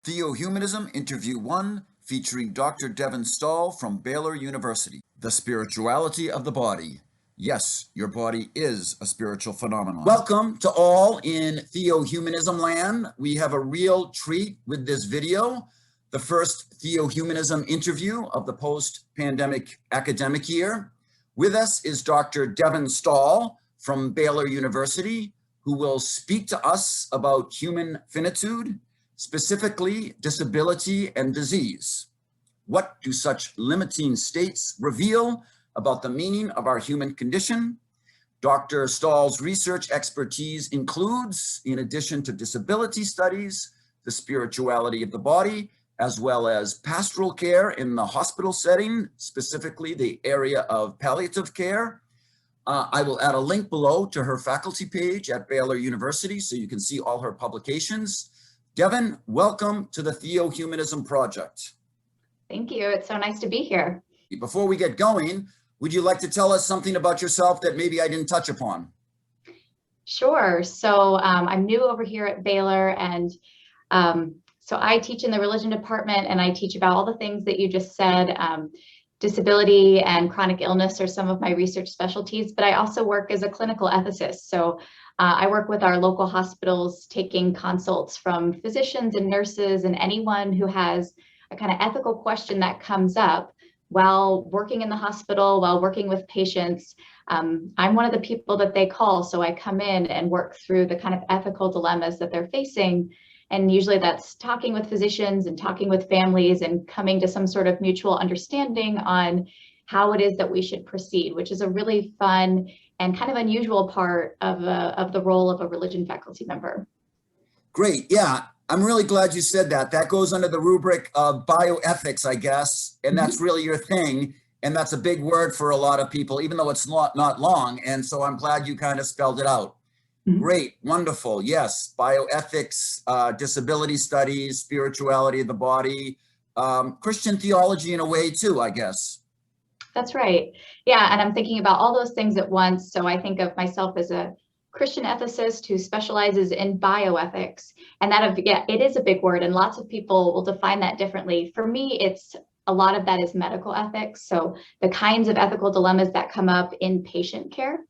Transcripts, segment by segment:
Theo-Humanism Interview 1, featuring Dr. Devan Stahl from Baylor University. The spirituality of the body. Yes, your body is a spiritual phenomenon. Welcome to all in Theo-Humanism land. We have a real treat with this video, the first Theo-Humanism interview of the post-pandemic academic year. With us is Dr. Devan Stahl from Baylor University, who will speak to us about human finitude, specifically disability and disease. What do such limiting states reveal about the meaning of our human condition? Dr. Stahl's research expertise includes, in addition to disability studies, the spirituality of the body, as well as pastoral care in the hospital setting, specifically the area of palliative care. I will add a link below to her faculty page at Baylor University so you can see all her publications. Devan, welcome to the Theo-Humanism Project. Thank you. It's so nice to be here. Before we get going, would you like to tell us something about yourself that maybe I didn't touch upon? Sure. So I'm new over here at Baylor, and so I teach in the religion department, and I teach about all the things that you just said. Disability and chronic illness are some of my research specialties, but I also work as a clinical ethicist. So I work with our local hospitals, taking consults from physicians and nurses and anyone who has a kind of ethical question that comes up while working in the hospital, while working with patients. I'm one of the people that they call, so I come in and work through the kind of ethical dilemmas that they're facing. And usually that's talking with physicians and talking with families and coming to some sort of mutual understanding on how it is that we should proceed, which is a really fun and kind of unusual part of the role of a religion faculty member. Great. Yeah, I'm really glad you said that. That goes under the rubric of bioethics, I guess, and that's really your thing. And that's a big word for a lot of people, even though it's not long. And so I'm glad you kind of spelled it out. Great, wonderful. Yes, bioethics, disability studies, spirituality of the body, Christian theology in a way too, I guess. That's right. Yeah, and I'm thinking about all those things at once. So I think of myself as a Christian ethicist who specializes in bioethics. And it is a big word, and lots of people will define that differently. For me, it's a lot of that is medical ethics. So the kinds of ethical dilemmas that come up in patient care.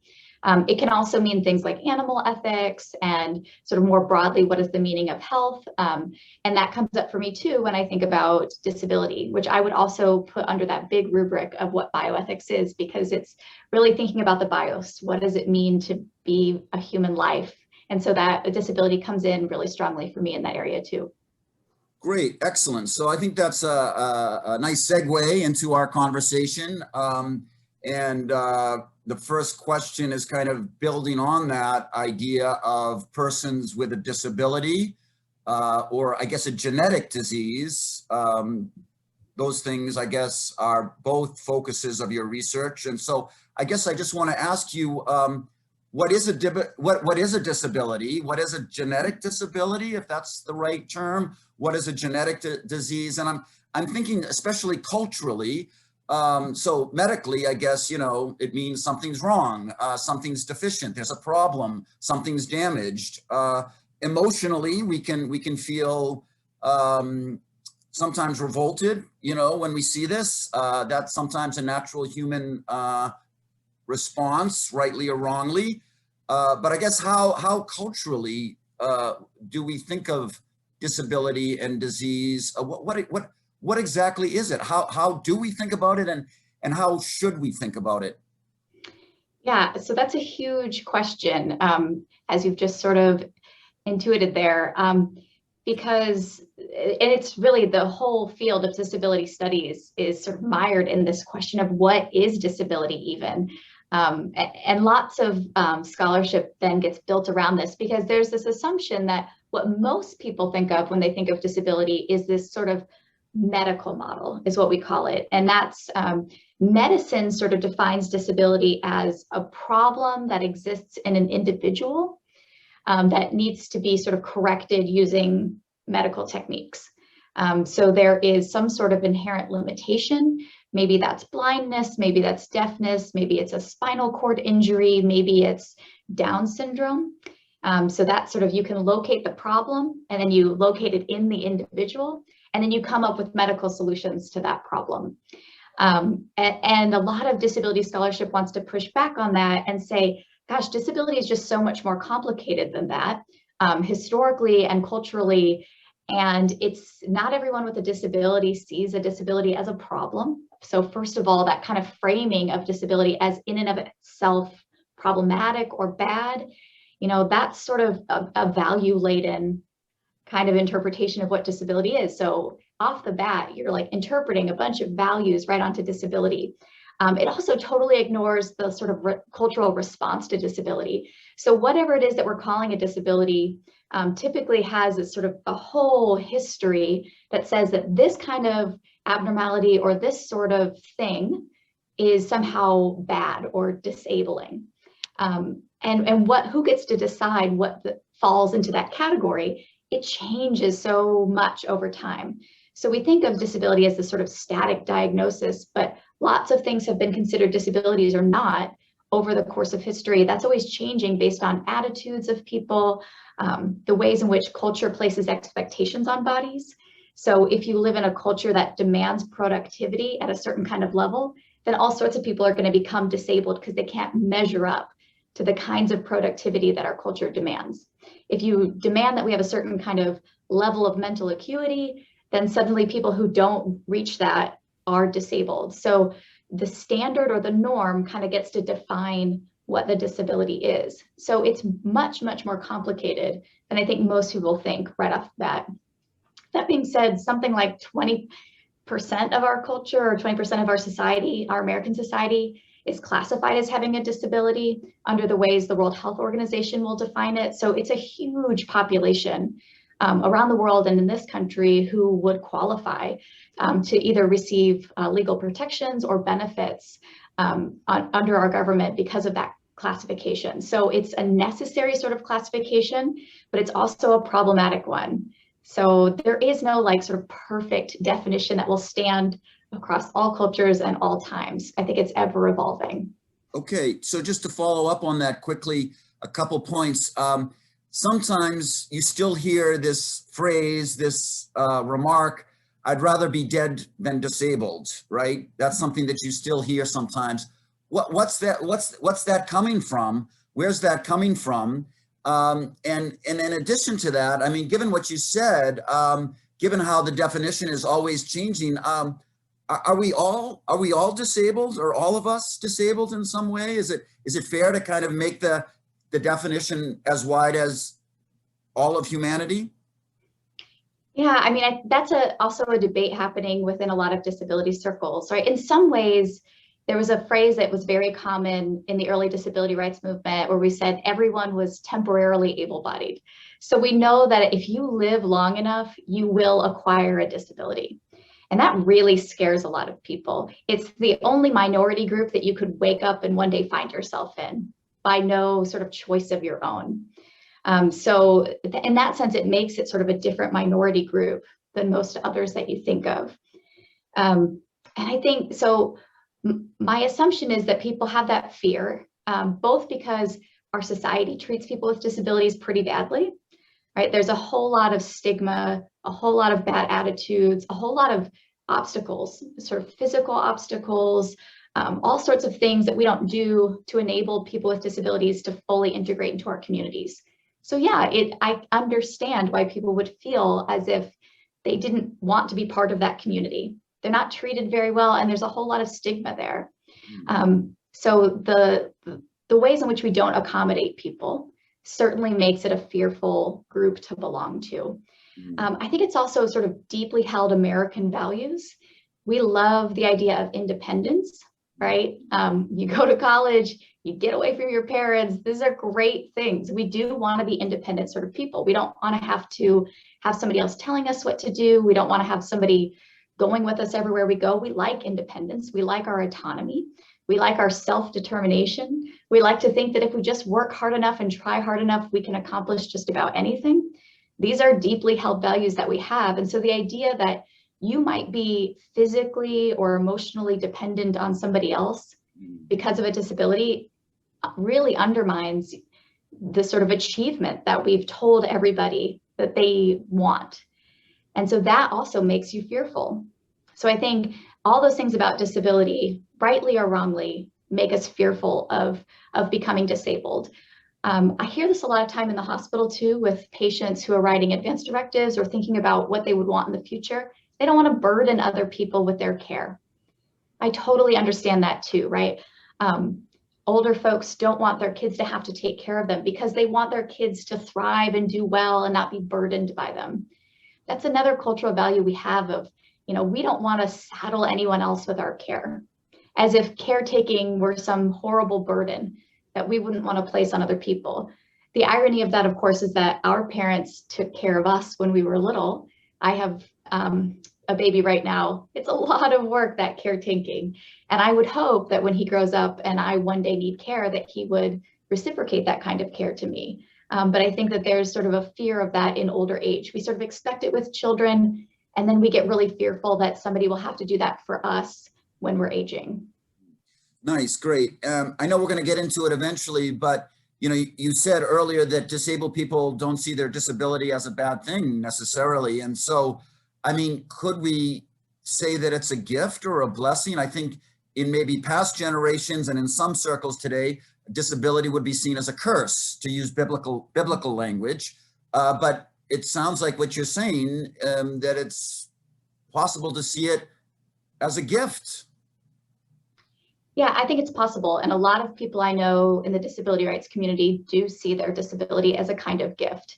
It can also mean things like animal ethics and sort of more broadly, what is the meaning of health? And that comes up for me too when I think about disability, which I would also put under that big rubric of what bioethics is, because it's really thinking about the bios. What does it mean to be a human life? And so that a disability comes in really strongly for me in that area too. Great, excellent. So I think that's a nice segue into our conversation. The first question is kind of building on that idea of persons with a disability, or I guess a genetic disease. Those things, I guess, are both focuses of your research. And so I guess I just want to ask you, what is a disability? What is a genetic disability, if that's the right term? What is a genetic disease? And I'm thinking especially culturally. So medically, I guess, it means something's wrong, something's deficient, there's a problem, something's damaged. Emotionally, we can feel sometimes revolted, when we see this. That's sometimes a natural human response, rightly or wrongly. But I guess how culturally do we think of disability and disease? What exactly is it? How do we think about it, and how should we think about it? Yeah, so that's a huge question, as you've just sort of intuited there, because it's really the whole field of disability studies is sort of mired in this question of what is disability even? And lots of scholarship then gets built around this, because there's this assumption that what most people think of when they think of disability is this sort of medical model, is what we call it. And that's medicine sort of defines disability as a problem that exists in an individual that needs to be sort of corrected using medical techniques. So there is some sort of inherent limitation. Maybe that's blindness, maybe that's deafness, maybe it's a spinal cord injury, maybe it's Down syndrome. So that's sort of, you can locate the problem and then you locate it in the individual, and then you come up with medical solutions to that problem. And a lot of disability scholarship wants to push back on that and say, gosh, disability is just so much more complicated than that, historically and culturally. And it's not everyone with a disability sees a disability as a problem. So first of all, that kind of framing of disability as in and of itself problematic or bad, that's sort of a value-laden kind of interpretation of what disability is. So off the bat, you're like interpreting a bunch of values right onto disability. It also totally ignores the sort of cultural response to disability. So whatever it is that we're calling a disability typically has a sort of a whole history that says that this kind of abnormality or this sort of thing is somehow bad or disabling. And who gets to decide what falls into that category? It changes so much over time. So we think of disability as this sort of static diagnosis, but lots of things have been considered disabilities or not over the course of history. That's always changing based on attitudes of people, the ways in which culture places expectations on bodies. So if you live in a culture that demands productivity at a certain kind of level, then all sorts of people are going to become disabled because they can't measure up to the kinds of productivity that our culture demands. If you demand that we have a certain kind of level of mental acuity, then suddenly people who don't reach that are disabled. So the standard or the norm kind of gets to define what the disability is. So it's much, much more complicated than I think most people think right off the bat. That being said, something like 20% of our culture or 20% of our society, our American society, is classified as having a disability under the ways the World Health Organization will define it. So it's a huge population around the world and in this country who would qualify to either receive legal protections or benefits under our government because of that classification. So it's a necessary sort of classification, but it's also a problematic one. So there is no like sort of perfect definition that will stand across all cultures and all times. I think it's ever evolving. Okay, so just to follow up on that quickly, a couple points. Sometimes you still hear this phrase, this remark, I'd rather be dead than disabled, right? That's something that you still hear sometimes. What's that coming from? Where's that coming from? And in addition to that, I mean, given what you said, given how the definition is always changing, are we all disabled? Are all of us disabled in some way? Is it fair to kind of make the definition as wide as all of humanity? Yeah, I mean, that's also a debate happening within a lot of disability circles, right? In some ways, there was a phrase that was very common in the early disability rights movement where we said everyone was temporarily able-bodied. So we know that if you live long enough, you will acquire a disability. And that really scares a lot of people. It's the only minority group that you could wake up and one day find yourself in by no sort of choice of your own. So in that sense, it makes it sort of a different minority group than most others that you think of. And I think, so my assumption is that people have that fear, both because our society treats people with disabilities pretty badly, right? There's a whole lot of stigma, a whole lot of bad attitudes, a whole lot of obstacles, sort of physical obstacles, all sorts of things that we don't do to enable people with disabilities to fully integrate into our communities. So yeah, I understand why people would feel as if they didn't want to be part of that community. They're not treated very well, and there's a whole lot of stigma there. So the ways in which we don't accommodate people certainly makes it a fearful group to belong to. I think it's also sort of deeply held American values. We love the idea of independence, right? You go to college, you get away from your parents. These are great things. We do want to be independent sort of people. We don't want to have somebody else telling us what to do. We don't want to have somebody going with us everywhere we go. We like independence. We like our autonomy. We like our self-determination. We like to think that if we just work hard enough and try hard enough, we can accomplish just about anything. These are deeply held values that we have. And so the idea that you might be physically or emotionally dependent on somebody else because of a disability really undermines this sort of achievement that we've told everybody that they want. And so that also makes you fearful. So I think all those things about disability, rightly or wrongly, make us fearful of becoming disabled. I hear this a lot of time in the hospital too, with patients who are writing advance directives or thinking about what they would want in the future. They don't want to burden other people with their care. I totally understand that too, right? Older folks don't want their kids to have to take care of them because they want their kids to thrive and do well and not be burdened by them. That's another cultural value we have of, we don't want to saddle anyone else with our care, as if caretaking were some horrible burden that we wouldn't want to place on other people. The irony of that, of course, is that our parents took care of us when we were little. I have a baby right now. It's a lot of work, that caretaking. And I would hope that when he grows up and I one day need care, that he would reciprocate that kind of care to me. But I think that there's sort of a fear of that in older age. We sort of expect it with children, and then we get really fearful that somebody will have to do that for us when we're aging. Nice, great. I know we're going to get into it eventually, but you said earlier that disabled people don't see their disability as a bad thing necessarily. And so, I mean, could we say that it's a gift or a blessing? I think in maybe past generations and in some circles today, disability would be seen as a curse, to use biblical language. But it sounds like what you're saying, that it's possible to see it as a gift. Yeah, I think it's possible. And a lot of people I know in the disability rights community do see their disability as a kind of gift.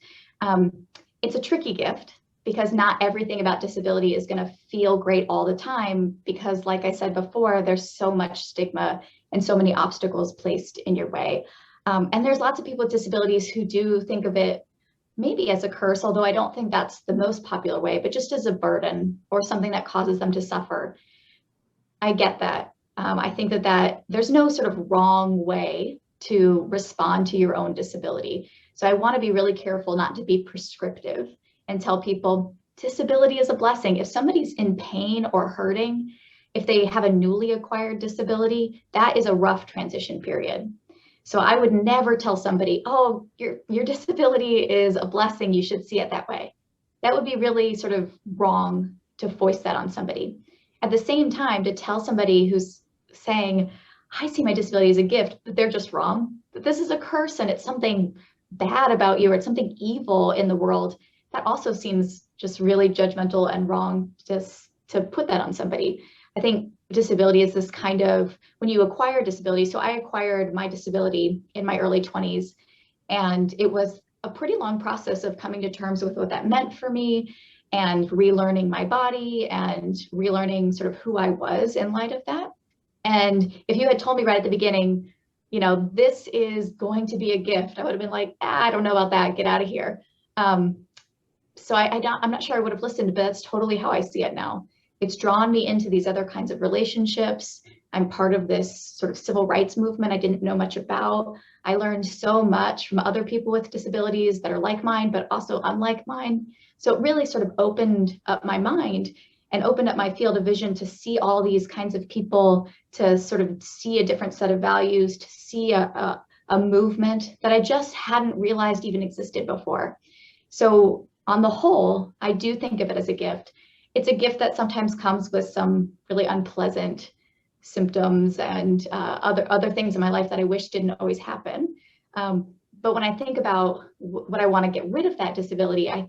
It's a tricky gift because not everything about disability is going to feel great all the time because, like I said before, there's so much stigma and so many obstacles placed in your way. And there's lots of people with disabilities who do think of it maybe as a curse, although I don't think that's the most popular way, but just as a burden or something that causes them to suffer. I get that. I think that there's no sort of wrong way to respond to your own disability. So I want to be really careful not to be prescriptive and tell people disability is a blessing. If somebody's in pain or hurting, if they have a newly acquired disability, that is a rough transition period. So I would never tell somebody, oh, your disability is a blessing, you should see it that way. That would be really sort of wrong to foist that on somebody. At the same time, to tell somebody who's saying, I see my disability as a gift, but they're just wrong, that this is a curse and it's something bad about you or it's something evil in the world, that also seems just really judgmental and wrong just to put that on somebody. I think disability is this kind of, when you acquire disability, so I acquired my disability in my early 20s, and it was a pretty long process of coming to terms with what that meant for me and relearning my body and relearning sort of who I was in light of that. And if you had told me right at the beginning, this is going to be a gift, I would have been like, I don't know about that, get out of here. So I'm not sure I would have listened, but that's totally how I see it now. It's drawn me into these other kinds of relationships. I'm part of this sort of civil rights movement I didn't know much about. I learned so much from other people with disabilities that are like mine, but also unlike mine. So it really sort of opened up my mind and opened up my field of vision to see all these kinds of people, to sort of see a different set of values, to see a movement that I just hadn't realized even existed before. So on the whole, I do think of it as a gift. It's a gift that sometimes comes with some really unpleasant symptoms and other things in my life that I wish didn't always happen. But when I think about what I want to get rid of that disability, I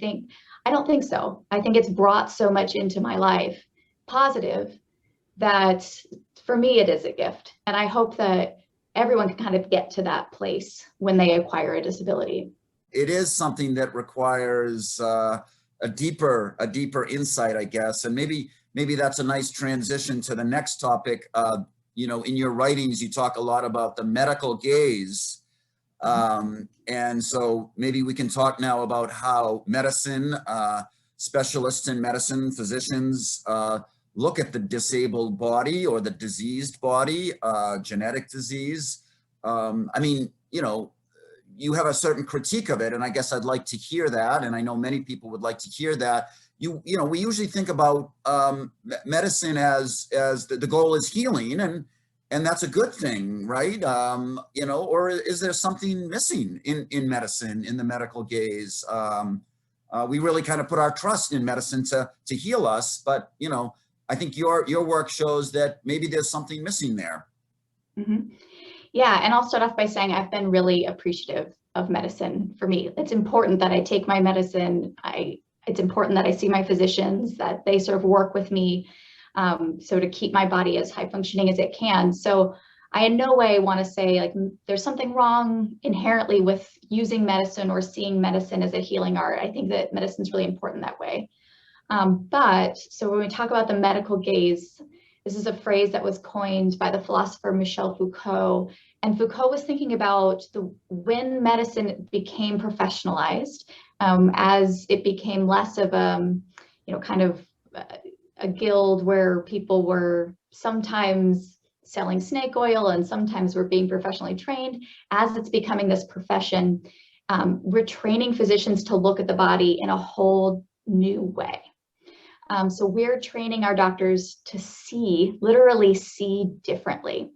don't think so. I think it's brought so much into my life, positive, that for me it is a gift. And I hope that everyone can kind of get to that place when they acquire a disability. It is something that requires a deeper insight, I guess. And maybe that's a nice transition to the next topic. In your writings, you talk a lot about the medical gaze. And so maybe we can talk now about how medicine, specialists in medicine, physicians, look at the disabled body or the diseased body, genetic disease. You have a certain critique of it, and I guess I'd like to hear that. And I know many people would like to hear that. We usually think about medicine as the goal is healing, and that's a good thing, right? You know, or is there something missing in medicine, in the medical gaze? We really kind of put our trust in medicine to heal us, but you know, I think your work shows that maybe there's something missing there. Mm-hmm. Yeah, and I'll start off by saying I've been really appreciative of medicine. For me, it's important that I take my medicine. It's important that I see my physicians, that they sort of work with me, so to keep my body as high functioning as it can. So I in no way want to say like there's something wrong inherently with using medicine or seeing medicine as a healing art. I think that medicine is really important that way. But so when we talk about the medical gaze, this is a phrase that was coined by the philosopher Michel Foucault. And Foucault was thinking about when medicine became professionalized, as it became less of a, kind of a guild where people were sometimes selling snake oil and sometimes were being professionally trained. As it's becoming this profession, we're training physicians to look at the body in a whole new way. So we're training our doctors to see, literally see differently.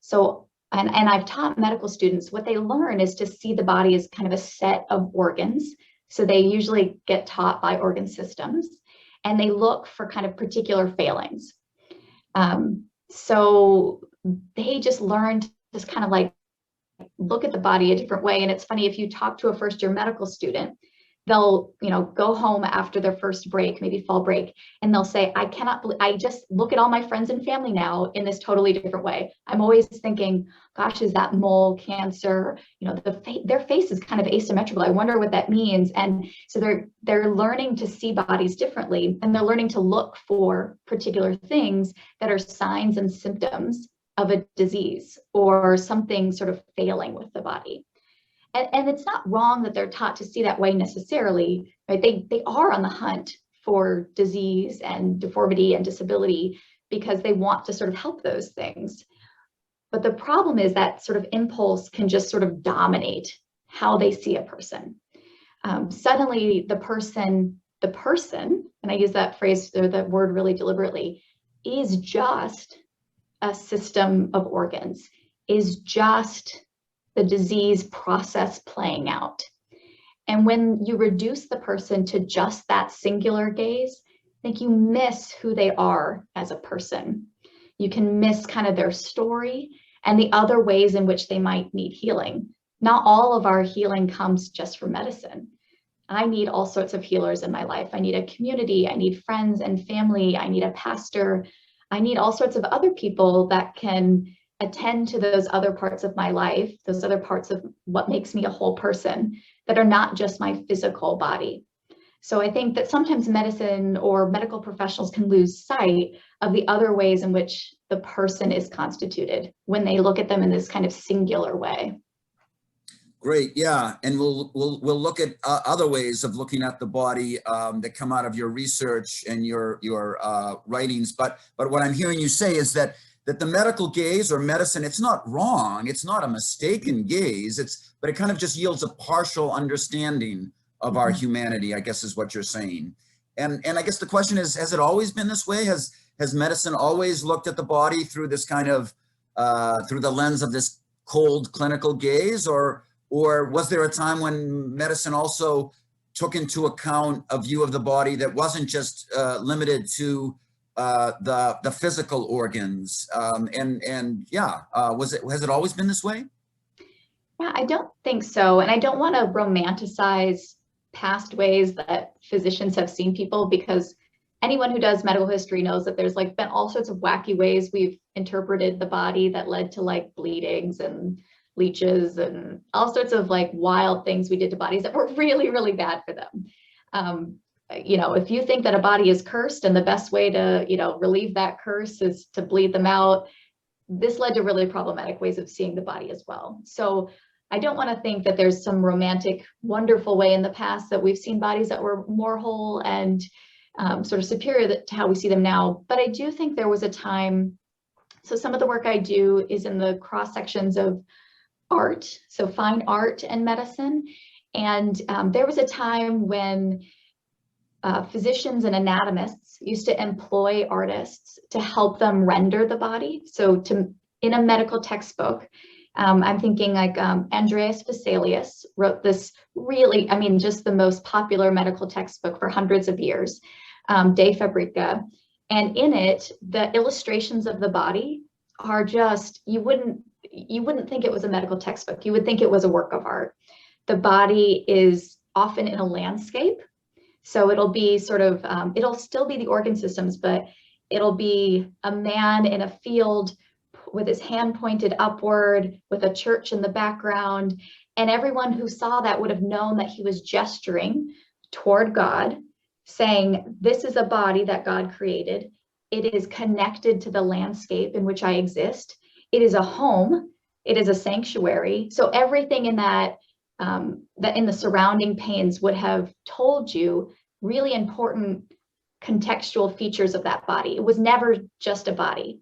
So, and I've taught medical students, what they learn is to see the body as kind of a set of organs. So they usually get taught by organ systems, and they look for kind of particular failings. So they just learn to just kind of like look at the body a different way. And it's funny, if you talk to a first-year medical student, they'll, go home after their first break, maybe fall break, and they'll say, I cannot believe, I just look at all my friends and family now in this totally different way. I'm always thinking, gosh, is that mole cancer? Their face is kind of asymmetrical. I wonder what that means. And so they're learning to see bodies differently, and they're learning to look for particular things that are signs and symptoms of a disease or something sort of failing with the body. And it's not wrong that they're taught to see that way necessarily, right? They are on the hunt for disease and deformity and disability because they want to sort of help those things. But the problem is that sort of impulse can just sort of dominate how they see a person. Suddenly the person, and I use that phrase or that word really deliberately, is just a system of organs, is just the disease process playing out. And when you reduce the person to just that singular gaze, I think you miss who they are as a person. You can miss kind of their story and the other ways in which they might need healing. Not all of our healing comes just from medicine. I need all sorts of healers in my life. I need a community, I need friends and family, I need a pastor, I need all sorts of other people that can attend to those other parts of my life, those other parts of what makes me a whole person that are not just my physical body. So I think that sometimes medicine or medical professionals can lose sight of the other ways in which the person is constituted when they look at them in this kind of singular way. Great, yeah, and we'll look at other ways of looking at the body that come out of your research and your writings. But what I'm hearing you say is that the medical gaze or medicine, it's not wrong, it's not a mistaken gaze, but it kind of just yields a partial understanding of our humanity, I guess is what you're saying. And I guess the question is, has it always been this way? Has medicine always looked at the body through this kind of, through the lens of this cold clinical gaze, or was there a time when medicine also took into account a view of the body that wasn't just limited to the physical organs, has it always been this way? Yeah, I don't think so. And I don't want to romanticize past ways that physicians have seen people, because anyone who does medical history knows that there's been all sorts of wacky ways we've interpreted the body that led to bleedings and leeches and all sorts of wild things we did to bodies that were really, really bad for them. If you think that a body is cursed and the best way to, relieve that curse is to bleed them out, this led to really problematic ways of seeing the body as well. So I don't want to think that there's some romantic, wonderful way in the past that we've seen bodies that were more whole and sort of superior to how we see them now. But I do think there was a time, so some of the work I do is in the cross sections of art, so fine art and medicine. And there was a time when physicians and anatomists used to employ artists to help them render the body. So to in a medical textbook. I'm thinking like Andreas Vesalius wrote this really, I mean, just the most popular medical textbook for hundreds of years, De Fabrica. And in it, the illustrations of the body are just, you wouldn't think it was a medical textbook. You would think it was a work of art. The body is often in a landscape. So it'll be sort of, it'll still be the organ systems, but it'll be a man in a field with his hand pointed upward, with a church in the background. And everyone who saw that would have known that he was gesturing toward God, saying, this is a body that God created. It is connected to the landscape in which I exist. It is a home. It is a sanctuary. So everything in that, that in the surrounding panes would have told you really important contextual features of that body. It was never just a body.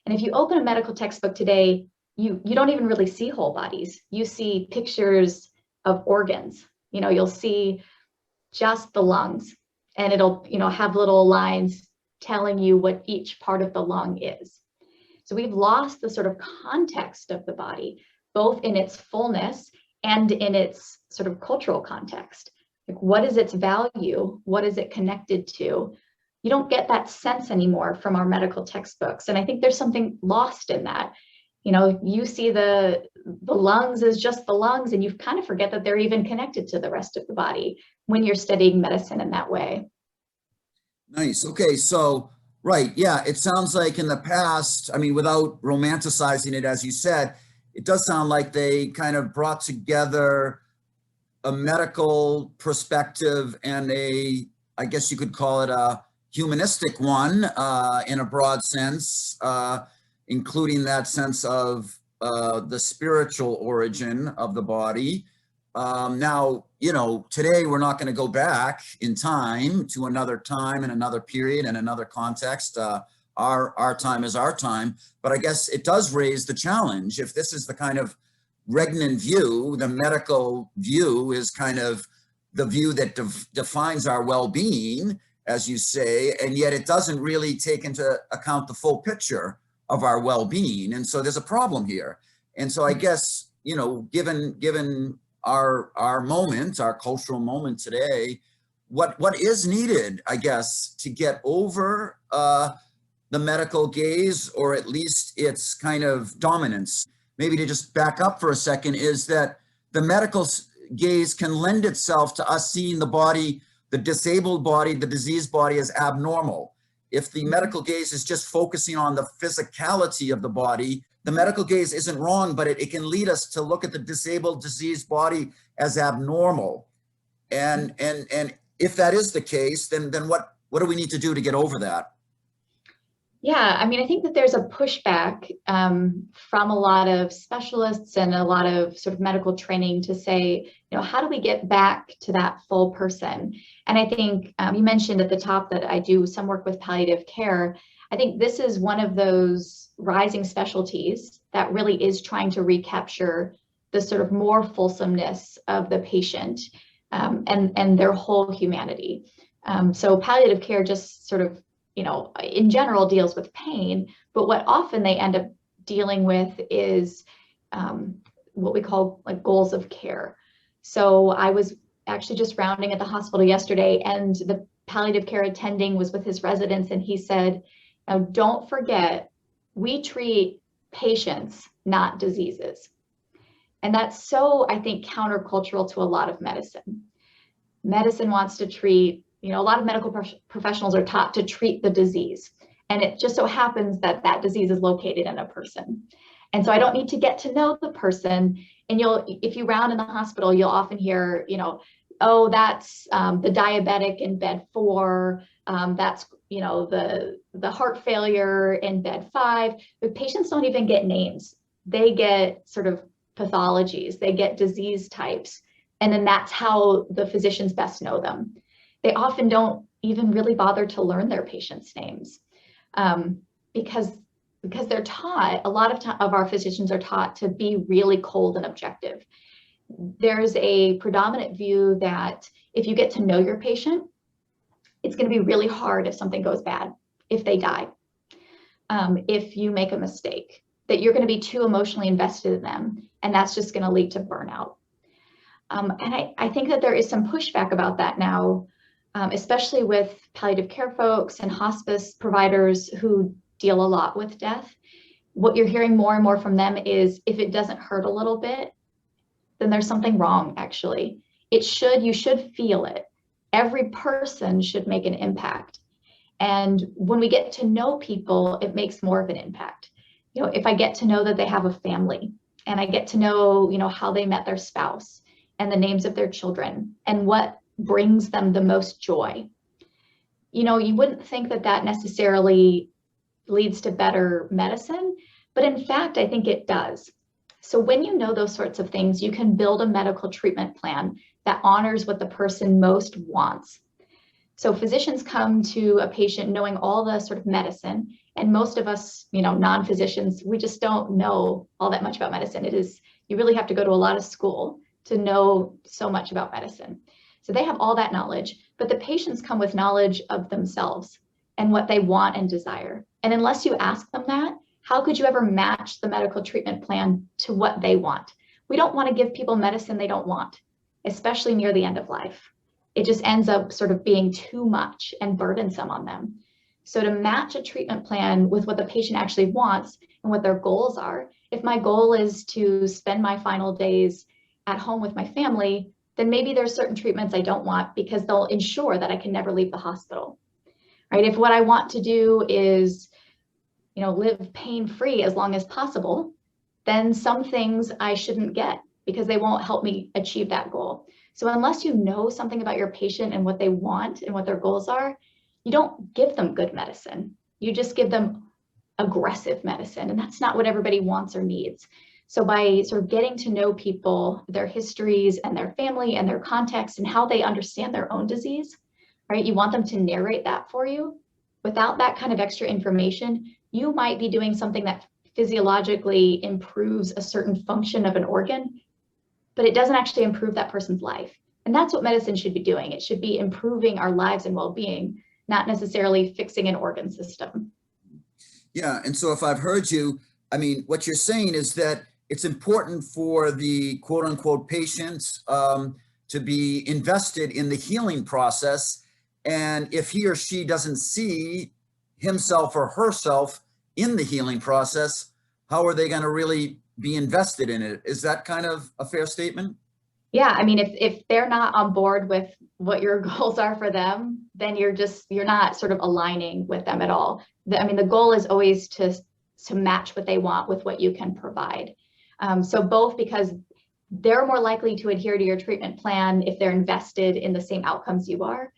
And if you open a medical textbook today, you don't even really see whole bodies. You see pictures of organs. You know, you'll see just the lungs, and it'll, you know, have little lines telling you what each part of the lung is. So we've lost the sort of context of the body, both in its fullness and in its sort of cultural context. Like, what is its value? What is it connected to? You don't get that sense anymore from our medical textbooks. And I think there's something lost in that. You know, you see the lungs as just the lungs, and you kind of forget that they're even connected to the rest of the body when you're studying medicine in that way. Nice. Okay. So, right. Yeah. It sounds like in the past, I mean, without romanticizing it, as you said, it does sound like they kind of brought together a medical perspective and I guess you could call it a humanistic one in a broad sense, including that sense of the spiritual origin of the body. Now, you know, today we're not going to go back in time to another time and another period and another context. Our time is our time, but I guess it does raise the challenge. If this is the kind of regnant view, the medical view is kind of the view that defines our well-being, as you say, and yet it doesn't really take into account the full picture of our well-being. And so there's a problem here. And so I guess, you know, given our moment, our cultural moment today, what is needed, I guess, to get over the medical gaze, or at least its kind of dominance? Maybe to just back up for a second, is that the medical gaze can lend itself to us seeing the body, the disabled body, the diseased body, as abnormal. If the medical gaze is just focusing on the physicality of the body, the medical gaze isn't wrong, but it can lead us to look at the disabled, diseased body as abnormal. And if that is the case, then what do we need to do to get over that? Yeah, I mean, I think that there's a pushback from a lot of specialists and a lot of sort of medical training to say, you know, how do we get back to that full person? And I think you mentioned at the top that I do some work with palliative care. I think this is one of those rising specialties that really is trying to recapture the sort of more fulsomeness of the patient and their whole humanity. So palliative care just sort of, you know, in general deals with pain, but what often they end up dealing with is what we call like goals of care. So I was actually just rounding at the hospital yesterday, and the palliative care attending was with his residents, and he said, now don't forget, we treat patients, not diseases. And that's so, I think, countercultural to a lot of medicine. Medicine wants to treat, you know, a lot of medical professionals are taught to treat the disease. And it just so happens that that disease is located in a person. And so I don't need to get to know the person. And if you round in the hospital, you'll often hear, you know, oh, that's the diabetic in bed 4. That's, you know, the heart failure in bed 5. But patients don't even get names. They get sort of pathologies. They get disease types. And then that's how the physicians best know them. They often don't even really bother to learn their patients' names because they're taught, a lot of our physicians are taught to be really cold and objective. There's a predominant view that if you get to know your patient, it's going to be really hard if something goes bad, if they die, if you make a mistake. that you're going to be too emotionally invested in them, and that's just going to lead to burnout. And I think that there is some pushback about that now, especially with palliative care folks and hospice providers who deal a lot with death. What you're hearing more and more from them is, if it doesn't hurt a little bit, then there's something wrong, actually. You should feel it. Every person should make an impact. And when we get to know people, it makes more of an impact. If I get to know that they have a family, and I get to know, how they met their spouse and the names of their children and what brings them the most joy, you wouldn't think that that necessarily leads to better medicine, but in fact, I think it does. So when you know those sorts of things, you can build a medical treatment plan that honors what the person most wants. So physicians come to a patient knowing all the sort of medicine, and most of us, non-physicians, we just don't know all that much about medicine. You really have to go to a lot of school to know so much about medicine. So they have all that knowledge, but the patients come with knowledge of themselves and what they want and desire. And unless you ask them that, how could you ever match the medical treatment plan to what they want? We don't want to give people medicine they don't want, especially near the end of life. It just ends up sort of being too much and burdensome on them. So to match a treatment plan with what the patient actually wants and what their goals are, if my goal is to spend my final days at home with my family, then maybe there's certain treatments I don't want because they'll ensure that I can never leave the hospital, right? If what I want to do is, live pain-free as long as possible, then some things I shouldn't get because they won't help me achieve that goal. So unless you know something about your patient and what they want and what their goals are, you don't give them good medicine. You just give them aggressive medicine, and that's not what everybody wants or needs. So by sort of getting to know people, their histories and their family and their context and how they understand their own disease, right? You want them to narrate that for you. Without that kind of extra information, you might be doing something that physiologically improves a certain function of an organ, but it doesn't actually improve that person's life. And that's what medicine should be doing. It should be improving our lives and well-being, not necessarily fixing an organ system. Yeah, and so if I've heard you, what you're saying is that it's important for the quote unquote patients to be invested in the healing process. And if he or she doesn't see himself or herself in the healing process, how are they going to really be invested in it? Is that kind of a fair statement? Yeah, if they're not on board with what your goals are for them, then you're not sort of aligning with them at all. The goal is always to match what they want with what you can provide. So both because they're more likely to adhere to your treatment plan if they're invested in the same outcomes you are,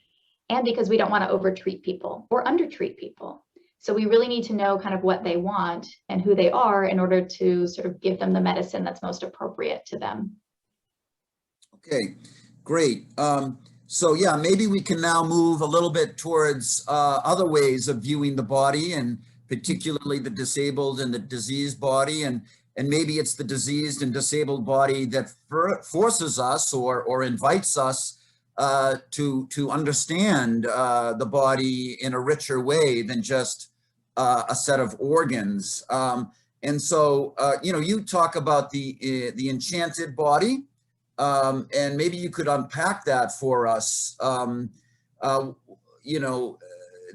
and because we don't want to overtreat people or undertreat people. So we really need to know kind of what they want and who they are in order to sort of give them the medicine that's most appropriate to them. Okay, great. So yeah, maybe we can now move a little bit towards other ways of viewing the body, and particularly the disabled and the diseased body. And maybe it's the diseased and disabled body that forces us or invites us to understand the body in a richer way than just a set of organs. And so, you talk about the enchanted body, and maybe you could unpack that for us.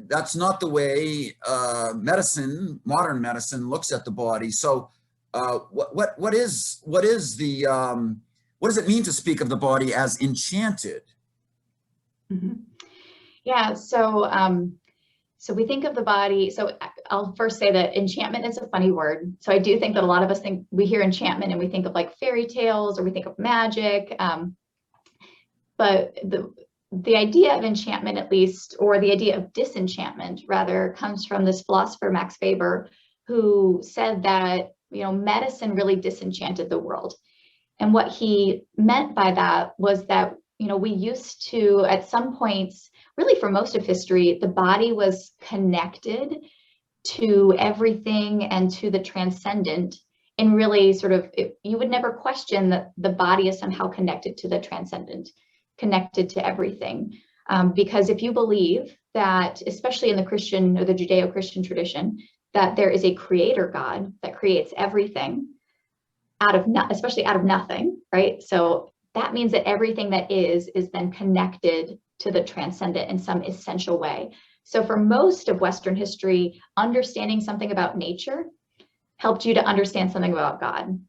That's not the way modern medicine looks at the body. So what does it mean to speak of the body as enchanted? Mm-hmm. Yeah, so we think of the body. So I'll first say that enchantment is a funny word. So I do think that a lot of us we hear enchantment and we think of like fairy tales or we think of magic. But the idea of enchantment, at least, or the idea of disenchantment rather, comes from this philosopher Max Weber, who said that medicine really disenchanted the world. And what he meant by that was that we used to, at some points, really for most of history, the body was connected to everything and to the transcendent. And really sort of, you would never question that the body is somehow connected to the transcendent, connected to everything. Because if you believe that, especially in the Christian or the Judeo-Christian tradition, that there is a creator God that creates everything especially out of nothing, right? So that means that everything that is then connected to the transcendent in some essential way. So for most of Western history, understanding something about nature helped you to understand something about God.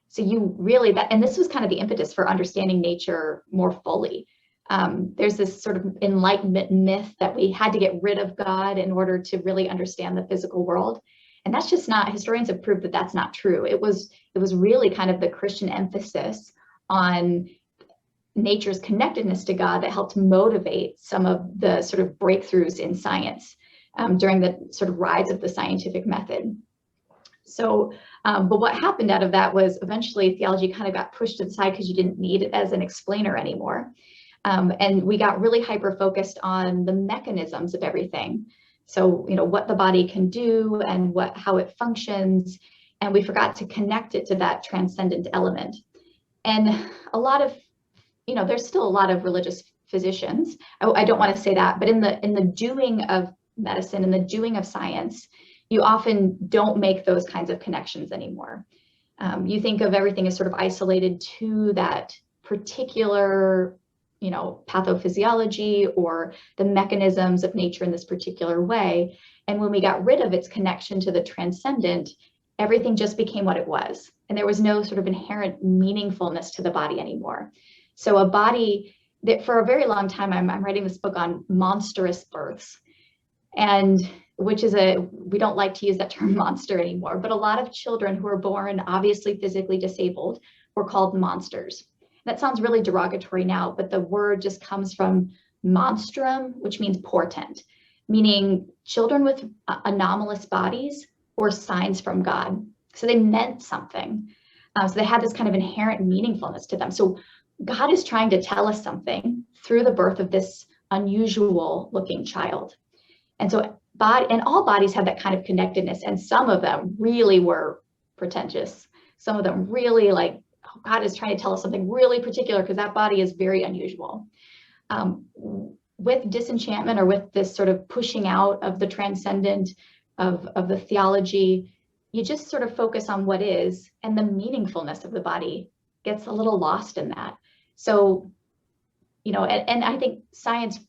So you really, and this was kind of the impetus for understanding nature more fully. There's this sort of Enlightenment myth that we had to get rid of God in order to really understand the physical world. And that's just not, historians have proved that that's not true. It was really kind of the Christian emphasis on nature's connectedness to God that helped motivate some of the sort of breakthroughs in science during the sort of rise of the scientific method. So, but what happened out of that was eventually theology kind of got pushed to the side because you didn't need it as an explainer anymore. And we got really hyper-focused on the mechanisms of everything. So, what the body can do and how it functions. And we forgot to connect it to that transcendent element. And a lot of, there's still a lot of religious physicians. I don't want to say that, but in the doing of medicine, in the doing of science, you often don't make those kinds of connections anymore. You think of everything as sort of isolated to that particular, pathophysiology or the mechanisms of nature in this particular way. And when we got rid of its connection to the transcendent, everything just became what it was. And there was no sort of inherent meaningfulness to the body anymore. So a body that for a very long time, I'm writing this book on monstrous births, and which is we don't like to use that term monster anymore, but a lot of children who are born obviously physically disabled were called monsters. That sounds really derogatory now, but the word just comes from monstrum, which means portent, meaning children with anomalous bodies or signs from God. So they meant something. So they had this kind of inherent meaningfulness to them. So God is trying to tell us something through the birth of this unusual looking child. And so all bodies have that kind of connectedness, and some of them really were pretentious. Some of them really God is trying to tell us something really particular because that body is very unusual. With disenchantment, or with this sort of pushing out of the transcendent, of the theology, you just sort of focus on what is, and the meaningfulness of the body gets a little lost in that. So, and I think science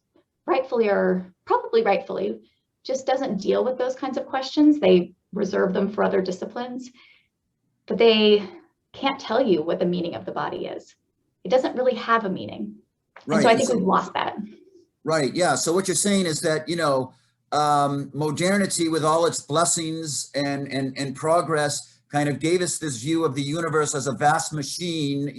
rightfully, or probably rightfully, just doesn't deal with those kinds of questions. They reserve them for other disciplines, but they can't tell you what the meaning of the body is. It doesn't really have a meaning. Right. And so I think we've lost that. Right. Yeah. So what you're saying is that, modernity with all its blessings and progress kind of gave us this view of the universe as a vast machine,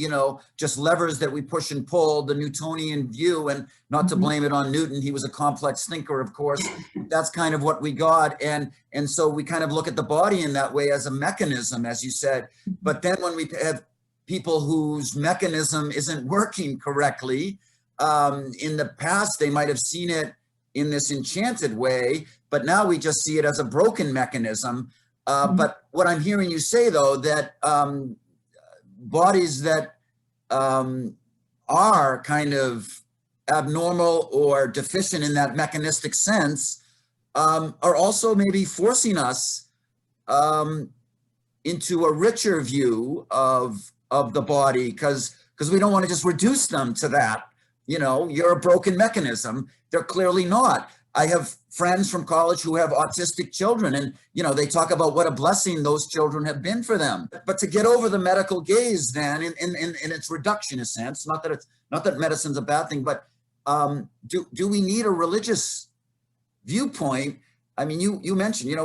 just levers that we push and pull, the Newtonian view, and not to blame it on Newton. He was a complex thinker, of course. That's kind of what we got. And so we kind of look at the body in that way as a mechanism, as you said. But then when we have people whose mechanism isn't working correctly, in the past, they might have seen it in this enchanted way, but now we just see it as a broken mechanism. But what I'm hearing you say, though, that bodies that are kind of abnormal or deficient in that mechanistic sense are also maybe forcing us into a richer view of the body, because we don't want to just reduce them to that. You're a broken mechanism. They're clearly not. I have friends from college who have autistic children, and they talk about what a blessing those children have been for them. But to get over the medical gaze, then in its reductionist sense, not that medicine's a bad thing, but do we need a religious viewpoint? I mean, you mentioned,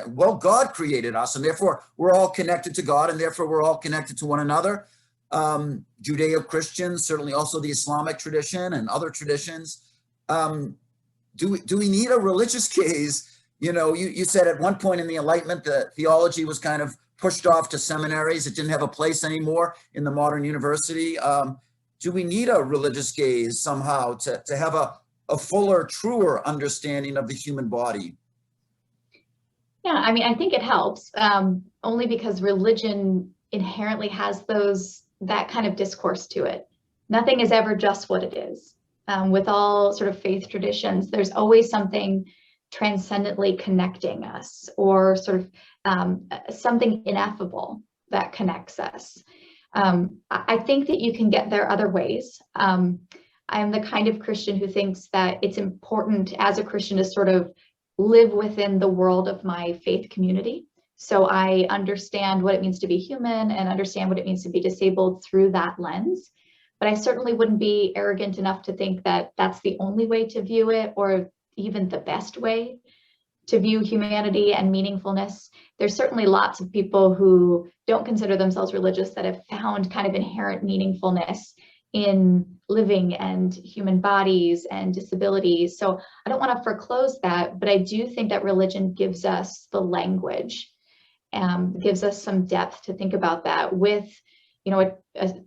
well, God created us, and therefore we're all connected to God, and therefore we're all connected to one another. Judeo-Christians, certainly also the Islamic tradition and other traditions. Do we need a religious gaze? You said at one point in the Enlightenment, the theology was kind of pushed off to seminaries. It didn't have a place anymore in the modern university. Do we need a religious gaze somehow to have a fuller, truer understanding of the human body? Yeah, I mean, I think it helps, only because religion inherently has that kind of discourse to it. Nothing is ever just what it is. With all sort of faith traditions, there's always something transcendently connecting us, or sort of something ineffable that connects us. I think that you can get there other ways. I'm the kind of Christian who thinks that it's important as a Christian to sort of live within the world of my faith community. So I understand what it means to be human and understand what it means to be disabled through that lens. But I certainly wouldn't be arrogant enough to think that that's the only way to view it, or even the best way to view humanity and meaningfulness. There's certainly lots of people who don't consider themselves religious that have found kind of inherent meaningfulness in living and human bodies and disabilities. So I don't want to foreclose that, but I do think that religion gives us the language, gives us some depth to think about that with,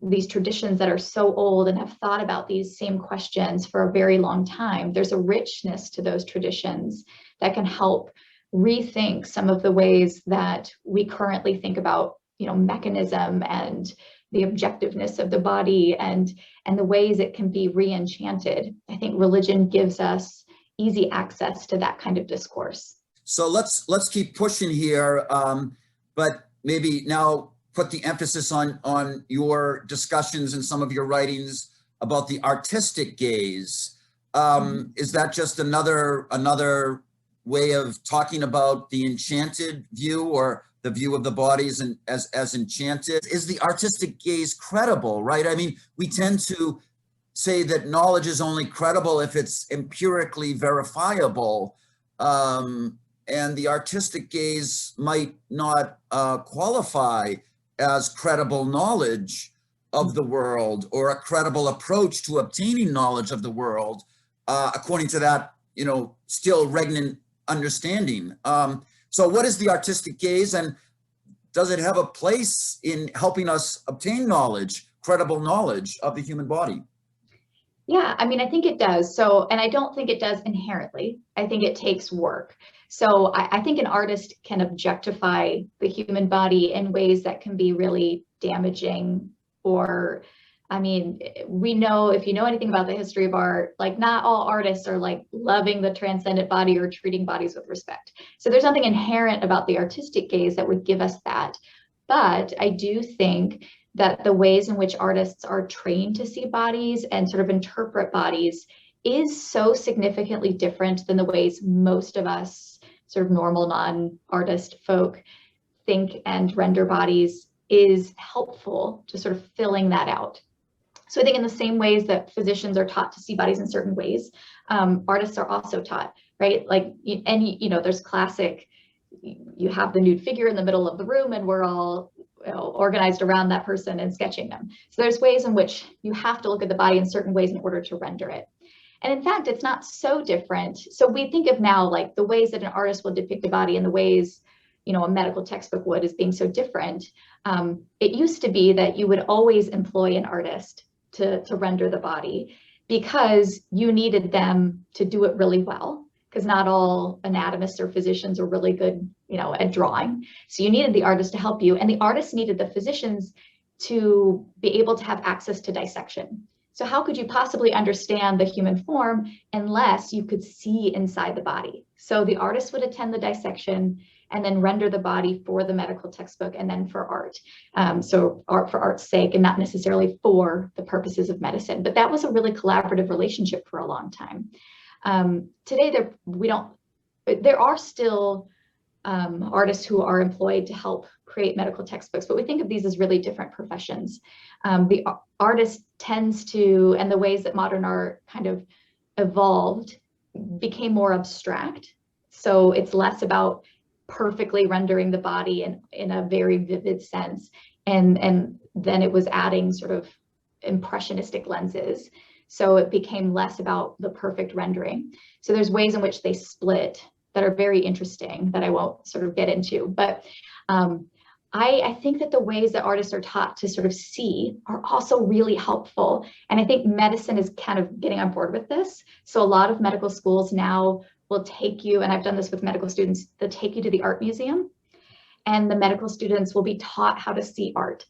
these traditions that are so old and have thought about these same questions for a very long time. There's a richness to those traditions that can help rethink some of the ways that we currently think about, mechanism and the objectiveness of the body and the ways it can be re-enchanted. I think religion gives us easy access to that kind of discourse. So let's keep pushing here, but maybe now put the emphasis on your discussions and some of your writings about the artistic gaze. Is that just another way of talking about the enchanted view, or the view of the bodies and as enchanted? Is the artistic gaze credible, right? I mean, we tend to say that knowledge is only credible if it's empirically verifiable. And the artistic gaze might not qualify as credible knowledge of the world, or a credible approach to obtaining knowledge of the world, according to that, still regnant understanding. So what is the artistic gaze, and does it have a place in helping us obtain knowledge, credible knowledge of the human body? Yeah, I mean, I think it does. So, and I don't think it does inherently. I think it takes work. So I think an artist can objectify the human body in ways that can be really damaging, or, I mean, we know, if you know anything about the history of art, like not all artists are like loving the transcendent body or treating bodies with respect. So there's nothing inherent about the artistic gaze that would give us that. But I do think that the ways in which artists are trained to see bodies and sort of interpret bodies is so significantly different than the ways most of us sort of normal non-artist folk think and render bodies, is helpful to sort of filling that out. So I think in the same ways that physicians are taught to see bodies in certain ways, artists are also taught, right? Like, there's classic, you have the nude figure in the middle of the room and we're all organized around that person and sketching them. So there's ways in which you have to look at the body in certain ways in order to render it. And in fact, it's not so different. So we think of now like the ways that an artist will depict a body and the ways, a medical textbook would, as being so different. It used to be that you would always employ an artist to render the body, because you needed them to do it really well, because not all anatomists or physicians are really good, at drawing. So you needed the artist to help you, and the artist needed the physicians to be able to have access to dissection. So how could you possibly understand the human form unless you could see inside the body? So the artist would attend the dissection and then render the body for the medical textbook and then for art. So art for art's sake and not necessarily for the purposes of medicine. But that was a really collaborative relationship for a long time. Today, there are still artists who are employed to help create medical textbooks, but we think of these as really different professions. The artist tends to, and the ways that modern art kind of evolved became more abstract. So it's less about perfectly rendering the body in a very vivid sense. And then it was adding sort of impressionistic lenses. So it became less about the perfect rendering. So there's ways in which they split that are very interesting that I won't sort of get into. But I think that the ways that artists are taught to sort of see are also really helpful. And I think medicine is kind of getting on board with this. So a lot of medical schools now will take you, and I've done this with medical students, they'll take you to the art museum, and the medical students will be taught how to see art.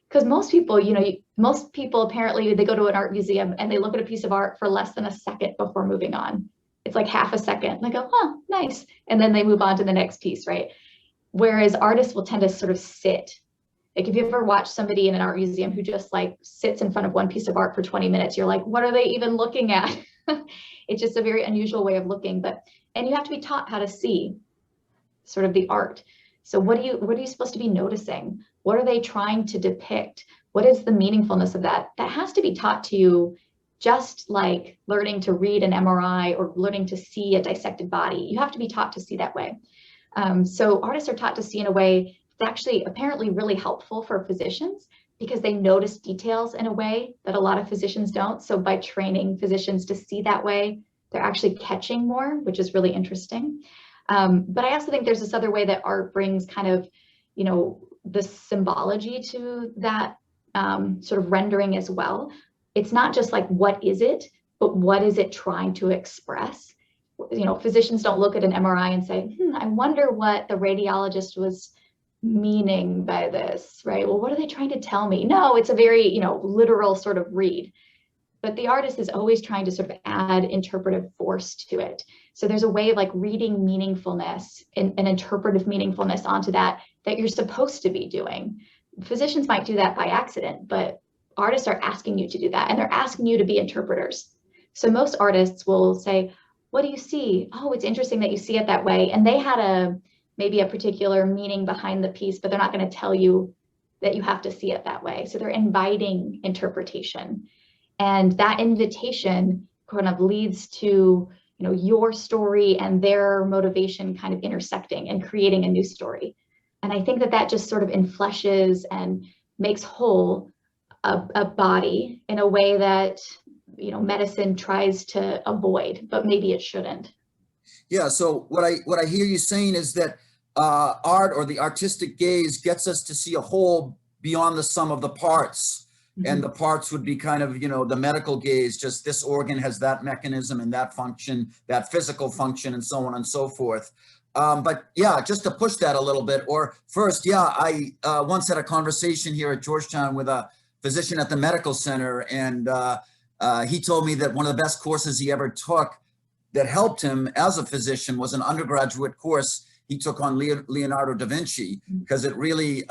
Because most people, apparently they go to an art museum and they look at a piece of art for less than a second before moving on. it's like half a second. And I go, huh, nice. And then they move on to the next piece, right? Whereas artists will tend to sort of sit. Like if you ever watch somebody in an art museum who just like sits in front of one piece of art for 20 minutes, you're like, what are they even looking at? It's just a very unusual way of looking, and you have to be taught how to see sort of the art. So what are you supposed to be noticing? What are they trying to depict? What is the meaningfulness of that? That has to be taught to you, just like learning to read an MRI or learning to see a dissected body. You have to be taught to see that way. So artists are taught to see in a way that's actually apparently really helpful for physicians, because they notice details in a way that a lot of physicians don't. So by training physicians to see that way, they're actually catching more, which is really interesting. But I also think there's this other way that art brings kind of, the symbology to that sort of rendering as well. It's not just like, what is it, but what is it trying to express? Physicians don't look at an MRI and say, I wonder what the radiologist was meaning by this, right? Well, what are they trying to tell me? No, it's a very, literal sort of read. But the artist is always trying to sort of add interpretive force to it. So there's a way of like reading meaningfulness and interpretive meaningfulness onto that you're supposed to be doing. Physicians might do that by accident, but artists are asking you to do that, and they're asking you to be interpreters. So most artists will say, what do you see? Oh, it's interesting that you see it that way. And they had maybe a particular meaning behind the piece, but they're not going to tell you that you have to see it that way. So they're inviting interpretation. And that invitation kind of leads to, your story and their motivation kind of intersecting and creating a new story. And I think that just sort of enfleshes and makes whole a body in a way that, medicine tries to avoid, but maybe it shouldn't. Yeah. So what I hear you saying is that art, or the artistic gaze, gets us to see a whole beyond the sum of the parts. Mm-hmm. And the parts would be kind of, the medical gaze, just this organ has that mechanism and that function, that physical function, and so on and so forth. But yeah, just to push that a little bit, or first, I once had a conversation here at Georgetown with a physician at the medical center, and he told me that one of the best courses he ever took that helped him as a physician was an undergraduate course he took on Leonardo da Vinci, because it really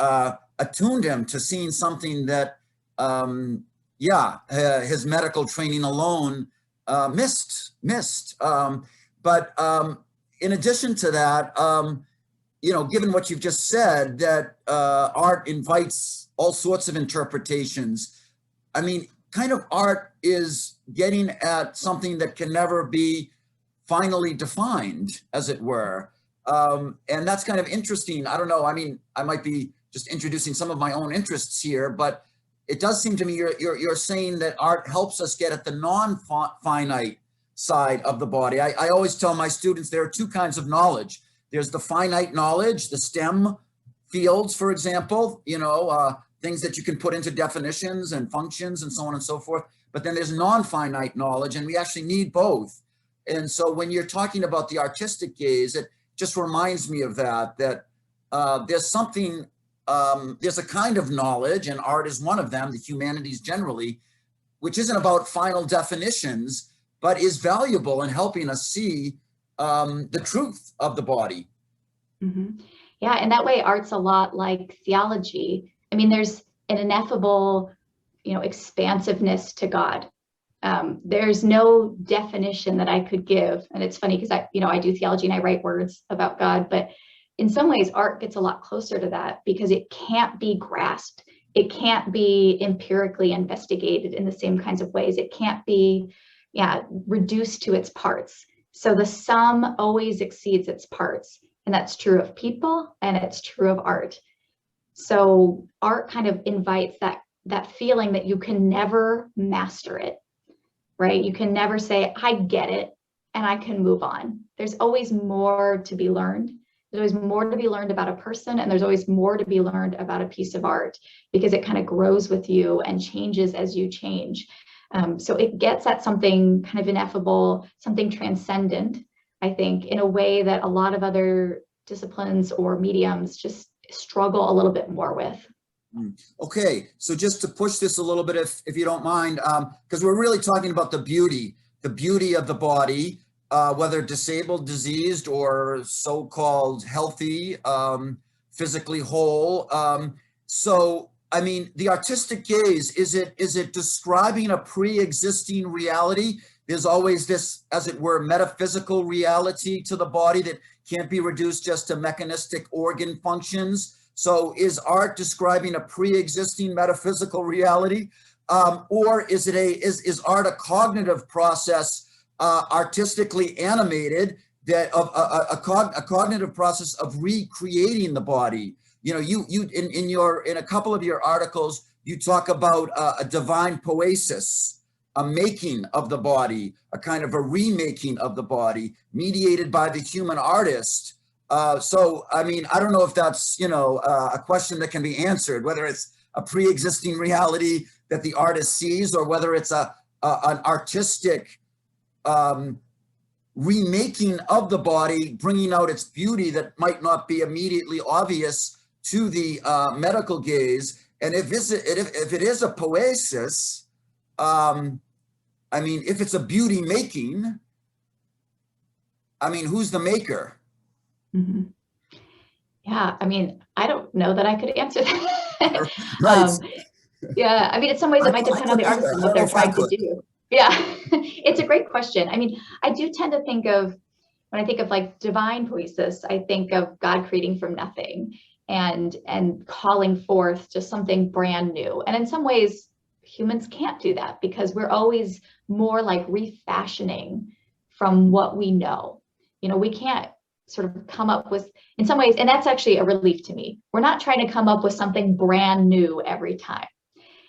attuned him to seeing something that his medical training alone missed. But in addition to that, given what you've just said, that art invites all sorts of interpretations. I mean, kind of art is getting at something that can never be finally defined, as it were. And that's kind of interesting. I don't know. I mean, I might be just introducing some of my own interests here, but it does seem to me you're saying that art helps us get at the non-finite side of the body. I always tell my students there are two kinds of knowledge. There's the finite knowledge, the STEM fields, for example, things that you can put into definitions and functions and so on and so forth. But then there's non-finite knowledge, and we actually need both. And so when you're talking about the artistic gaze, it just reminds me of that there's something, there's a kind of knowledge, and art is one of them, the humanities generally, which isn't about final definitions, but is valuable in helping us see the truth of the body. Mm-hmm. Yeah, and that way art's a lot like theology. I mean, there's an ineffable, expansiveness to God. There's no definition that I could give. And it's funny because I do theology and I write words about God, but in some ways art gets a lot closer to that because it can't be grasped. It can't be empirically investigated in the same kinds of ways. It can't be, reduced to its parts. So the sum always exceeds its parts. And that's true of people and it's true of art. So art kind of invites that feeling that you can never master it, right? You can never say, I get it, and I can move on. There's always more to be learned. There's always more to be learned about a person, and there's always more to be learned about a piece of art because it kind of grows with you and changes as you change. So it gets at something kind of ineffable, something transcendent, I think, in a way that a lot of other disciplines or mediums just struggle a little bit more with. Okay, so just to push this a little bit, if you don't mind, because we're really talking about the beauty of the body, whether disabled, diseased, or so-called healthy, physically whole. So, I mean, the artistic gaze, is it describing a pre-existing reality? There's always this, as it were, metaphysical reality to the body that can't be reduced just to mechanistic organ functions. So is art describing a pre-existing metaphysical reality? Or is is art a cognitive process, artistically animated, that of a cognitive process of recreating the body? You know, you in a couple of your articles, you talk about a divine poesis, a making of the body, a kind of a remaking of the body, mediated by the human artist. So, I mean, I don't know if that's, you know, a question that can be answered, whether it's a pre-existing reality that the artist sees, or whether it's an artistic remaking of the body, bringing out its beauty that might not be immediately obvious to the medical gaze. And if it is a poesis, I mean, if it's a beauty making, I mean, who's the maker? Mm-hmm. Yeah, I mean, I don't know that I could answer that. Right. Yeah, I mean, in some ways it might depend on the artist and what they're trying to do. Yeah, it's a great question. I mean, I do tend to think of, when I think of like divine poesis, I think of God creating from nothing and calling forth just something brand new. And in some ways, humans can't do that because we're always more like refashioning from what we know. You know, we can't sort of come up with, in some ways, and that's actually a relief to me. We're not trying to come up with something brand new every time.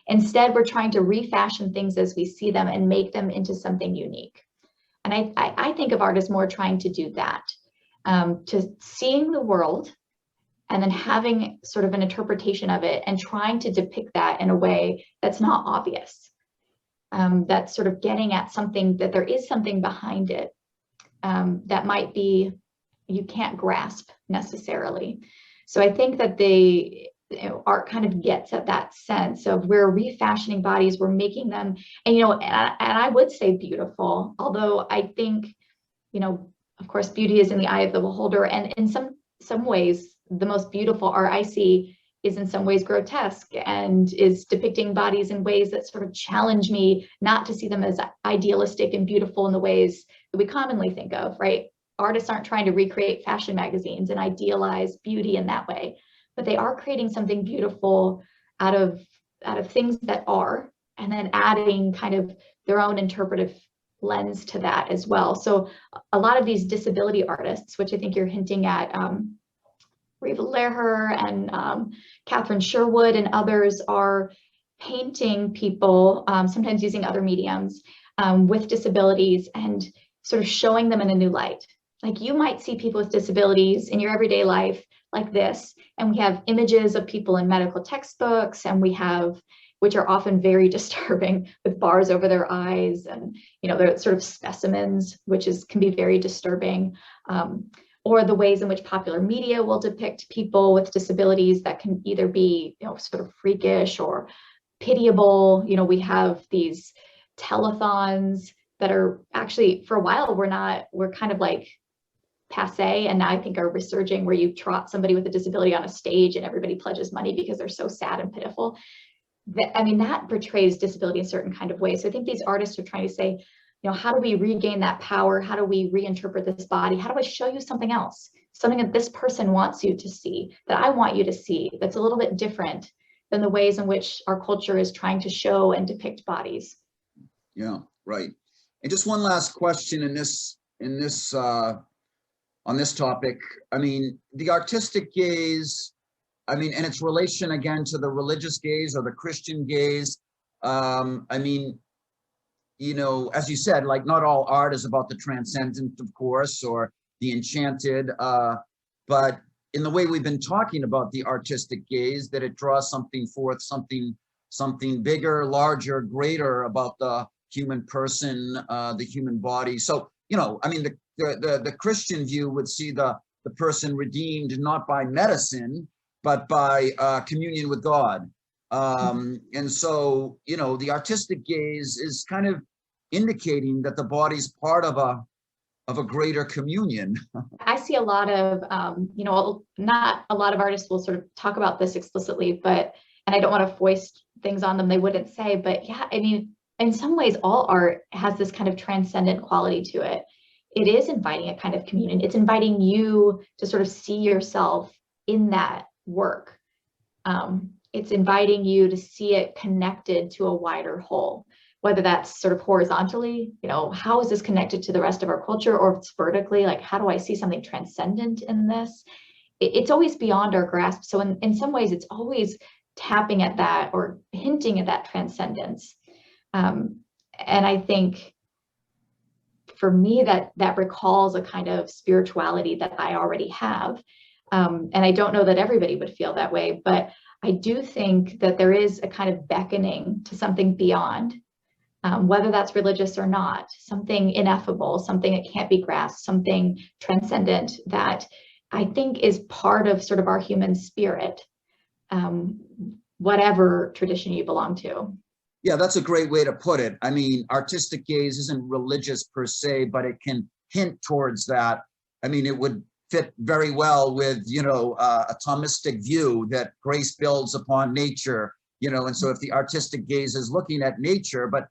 Instead, we're trying to refashion things as we see them and make them into something unique. And I think of art as more trying to do that, to seeing the world and then having sort of an interpretation of it and trying to depict that in a way that's not obvious. That's sort of getting at something, that there is something behind it that might be, you can't grasp necessarily. So I think that art kind of gets at that sense of, we're refashioning bodies, we're making them, and, you know, and I would say beautiful, although I think, you know, of course, beauty is in the eye of the beholder. And in some ways, the most beautiful art I see is in some ways grotesque and is depicting bodies in ways that sort of challenge me not to see them as idealistic and beautiful in the ways that we commonly think of, right? Artists aren't trying to recreate fashion magazines and idealize beauty in that way, but they are creating something beautiful out of things that are, and then adding kind of their own interpretive lens to that as well. So a lot of these disability artists, which I think you're hinting at, Reva Leher and Catherine Sherwood and others, are painting people, sometimes using other mediums, with disabilities, and sort of showing them in a new light. Like, you might see people with disabilities in your everyday life like this, and we have images of people in medical textbooks, and we have, which are often very disturbing, with bars over their eyes, and, you know, they're sort of specimens, which can be very disturbing. Or the ways in which popular media will depict people with disabilities that can either be, you know, sort of freakish or pitiable. You know, we have these telethons that are actually, for a while, we're kind of like passe, and now I think are resurging, where you trot somebody with a disability on a stage and everybody pledges money because they're so sad and pitiful. I mean, that portrays disability in certain kind of ways. So I think these artists are trying to say, you know, how do we regain that power? How do we reinterpret this body? How do I show you something else? Something that this person wants you to see, that I want you to see, that's a little bit different than the ways in which our culture is trying to show and depict bodies. Yeah, right. And just one last question on this topic. I mean, the artistic gaze, I mean, and its relation again to the religious gaze or the Christian gaze. I mean, you know, as you said, like, not all art is about the transcendent, of course, or the enchanted, but in the way we've been talking about the artistic gaze, that it draws something forth, something bigger, larger, greater about the human person, the human body. So, you know, I mean, the Christian view would see the person redeemed not by medicine, but by communion with God. And so, you know, the artistic gaze is kind of indicating that the body's part of of a greater communion. I see a lot of, not a lot of artists will sort of talk about this explicitly, and I don't want to foist things on them they wouldn't say, but yeah, I mean, in some ways, all art has this kind of transcendent quality to it. It is inviting a kind of communion. It's inviting you to sort of see yourself in that work. It's inviting you to see it connected to a wider whole, whether that's sort of horizontally, how is this connected to the rest of our culture, or if it's vertically, like, how do I see something transcendent in this? It's always beyond our grasp. So in some ways, it's always tapping at that or hinting at that transcendence. And I think for me, that recalls a kind of spirituality that I already have. And I don't know that everybody would feel that way, but I do think that there is a kind of beckoning to something beyond, whether that's religious or not, something ineffable, something that can't be grasped, something transcendent that I think is part of sort of our human spirit, whatever tradition you belong to. Yeah, that's a great way to put it. I mean, artistic gaze isn't religious per se, but it can hint towards that. I mean, it would fit very well with, a Thomistic view that grace builds upon nature, and so if the artistic gaze is looking at nature, but,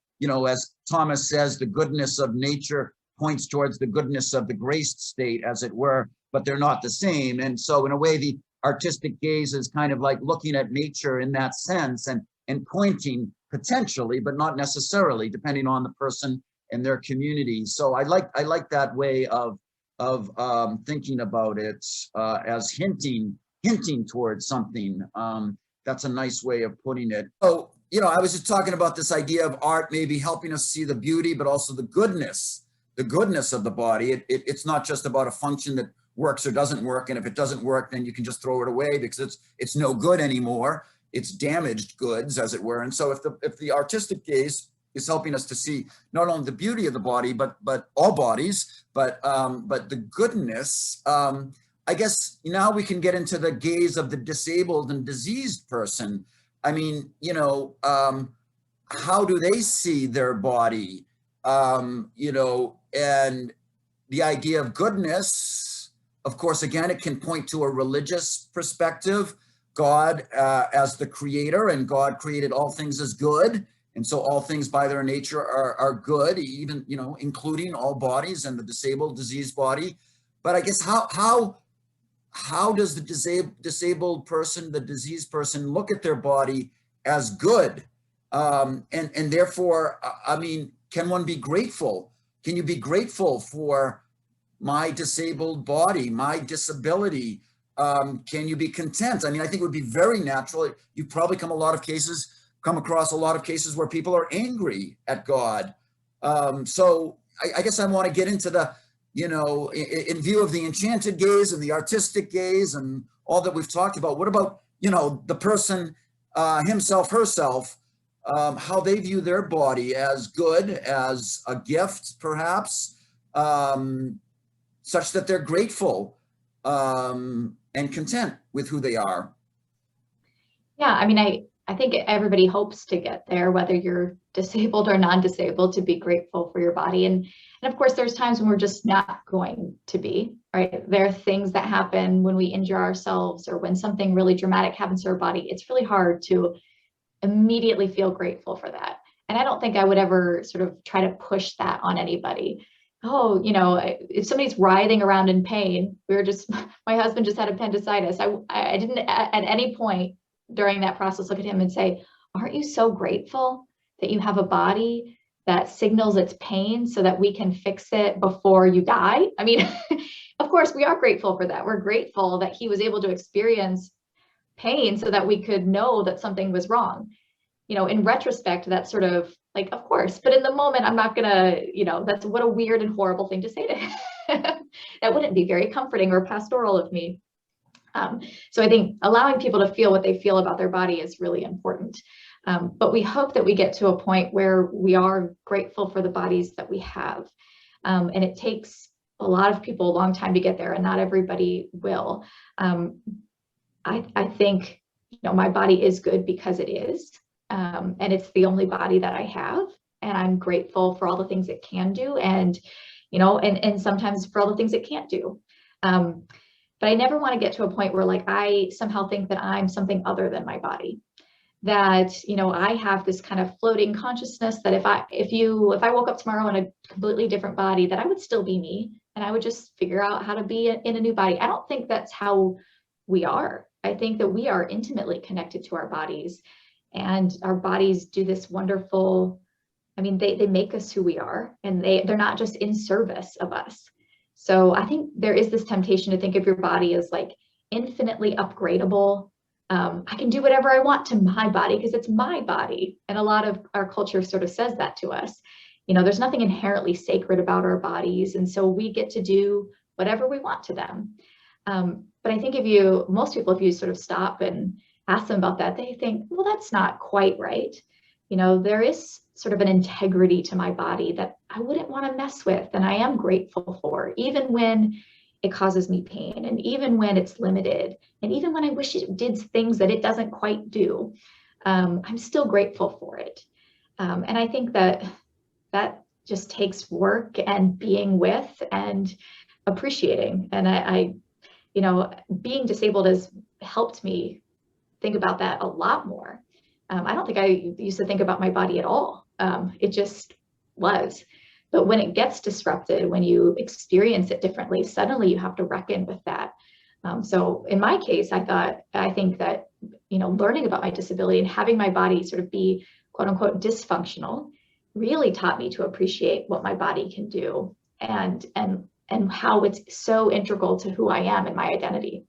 as Thomas says, the goodness of nature points towards the goodness of the graced state, as it were, but they're not the same. And so in a way, the artistic gaze is kind of like looking at nature in that sense and pointing potentially, but not necessarily, depending on the person and their community. So I like that way of thinking about it as hinting towards something. That's a nice way of putting it. So, I was just talking about this idea of art maybe helping us see the beauty, but also the goodness of the body. It's not just about a function that works or doesn't work, and if it doesn't work, then you can just throw it away because it's no good anymore. It's damaged goods, as it were. And so if the artistic gaze is helping us to see not only the beauty of the body, but all bodies, but the goodness, I guess now we can get into the gaze of the disabled and diseased person. I mean, how do they see their body? And the idea of goodness, of course, again, it can point to a religious perspective. God as the creator, and God created all things as good. And so all things by their nature are good, even, including all bodies and the disabled, diseased body. But I guess how does the disabled person, the diseased person, look at their body as good? And therefore, I mean, can one be grateful? Can you be grateful for my disabled body, my disability? Can you be content? I mean, I think it would be very natural. You've probably come across a lot of cases where people are angry at God. So I guess I want to get into the, in view of the enchanted gaze and the artistic gaze and all that we've talked about, what about, the person himself, herself, how they view their body as good, as a gift, perhaps, such that they're grateful and content with who they are. Yeah, I mean, I think everybody hopes to get there, whether you're disabled or non-disabled, to be grateful for your body. And of course, there's times when we're just not going to be, right? There are things that happen when we injure ourselves or when something really dramatic happens to our body. It's really hard to immediately feel grateful for that. And I don't think I would ever sort of try to push that on anybody. Oh, if somebody's writhing around in pain, my husband just had appendicitis. I didn't at any point during that process look at him and say, aren't you so grateful that you have a body that signals its pain so that we can fix it before you die? I mean, of course, we are grateful for that. We're grateful that he was able to experience pain so that we could know that something was wrong. In retrospect, that's sort of like, of course, but in the moment, I'm not gonna, that's what a weird and horrible thing to say to him. That wouldn't be very comforting or pastoral of me. So I think allowing people to feel what they feel about their body is really important. But we hope that we get to a point where we are grateful for the bodies that we have. And it takes a lot of people a long time to get there, and not everybody will. I think, my body is good because it is. And it's the only body that I have, and I'm grateful for all the things it can do. And, and sometimes for all the things it can't do. But I never want to get to a point where like I somehow think that I'm something other than my body. That, I have this kind of floating consciousness that if I woke up tomorrow in a completely different body, that I would still be me and I would just figure out how to be in a new body. I don't think that's how we are. I think that we are intimately connected to our bodies, and our bodies do this wonderful, they make us who we are, and they're not just in service of us. So I think there is this temptation to think of your body as like infinitely upgradable. I can do whatever I want to my body because it's my body. And a lot of our culture sort of says that to us. There's nothing inherently sacred about our bodies. And so we get to do whatever we want to them. But I think most people, if you sort of stop and ask them about that, they think, well, that's not quite right. There is sort of an integrity to my body that I wouldn't want to mess with. And I am grateful for, even when it causes me pain, and even when it's limited, and even when I wish it did things that it doesn't quite do, I'm still grateful for it. And I think that just takes work and being with and appreciating. And I being disabled has helped me think about that a lot more. I don't think I used to think about my body at all. It just was. But when it gets disrupted, when you experience it differently, suddenly you have to reckon with that. So in my case, I think that, learning about my disability and having my body sort of be quote unquote dysfunctional really taught me to appreciate what my body can do and how it's so integral to who I am and my identity.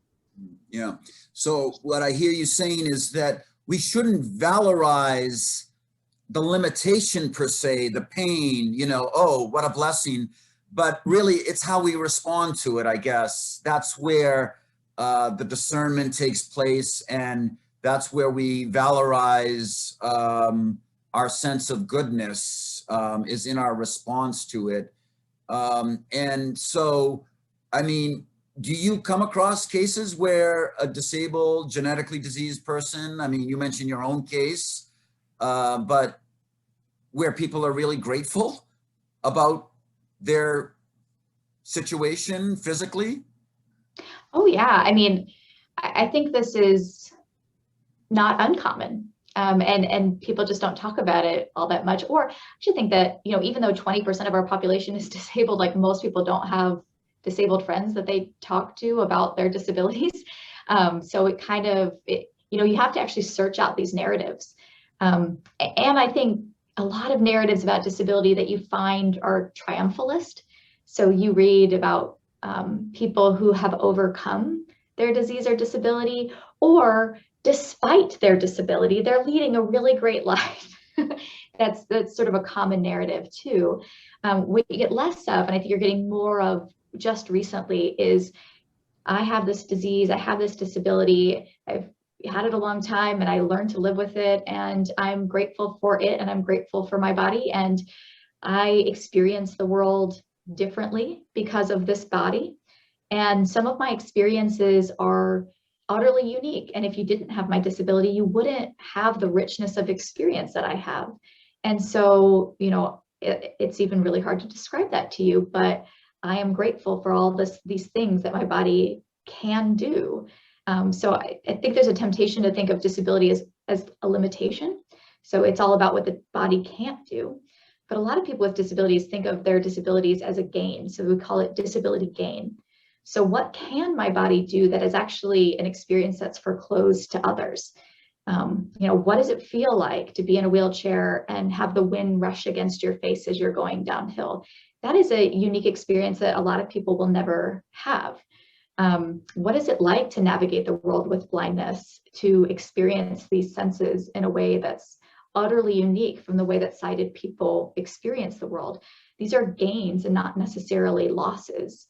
Yeah. So what I hear you saying is that we shouldn't valorize the limitation per se, the pain, oh, what a blessing. But really, it's how we respond to it, I guess. That's where the discernment takes place. And that's where we valorize our sense of goodness is in our response to it. And so, do you come across cases where a disabled, genetically diseased person, you mentioned your own case, but where people are really grateful about their situation physically? Oh, yeah. I think this is not uncommon. And people just don't talk about it all that much. Or I should think that, even though 20% of our population is disabled, like most people don't have disabled friends that they talk to about their disabilities. So it kind of, you have to actually search out these narratives. And I think a lot of narratives about disability that you find are triumphalist. So you read about people who have overcome their disease or disability, or despite their disability, they're leading a really great life. That's sort of a common narrative too. What you get less of, and I think you're getting more of just recently, is I have this disease, I have this disability, I've had it a long time and I learned to live with it, and I'm grateful for it, and I'm grateful for my body, and I experience the world differently because of this body. And some of my experiences are utterly unique. And if you didn't have my disability, you wouldn't have the richness of experience that I have. And so, it's even really hard to describe that to you, but I am grateful for all these things that my body can do. So I think there's a temptation to think of disability as a limitation. So it's all about what the body can't do. But a lot of people with disabilities think of their disabilities as a gain. So we call it disability gain. So what can my body do that is actually an experience that's foreclosed to others? What does it feel like to be in a wheelchair and have the wind rush against your face as you're going downhill? That is a unique experience that a lot of people will never have. What is it like to navigate the world with blindness, to experience these senses in a way that's utterly unique from the way that sighted people experience the world? These are gains and not necessarily losses.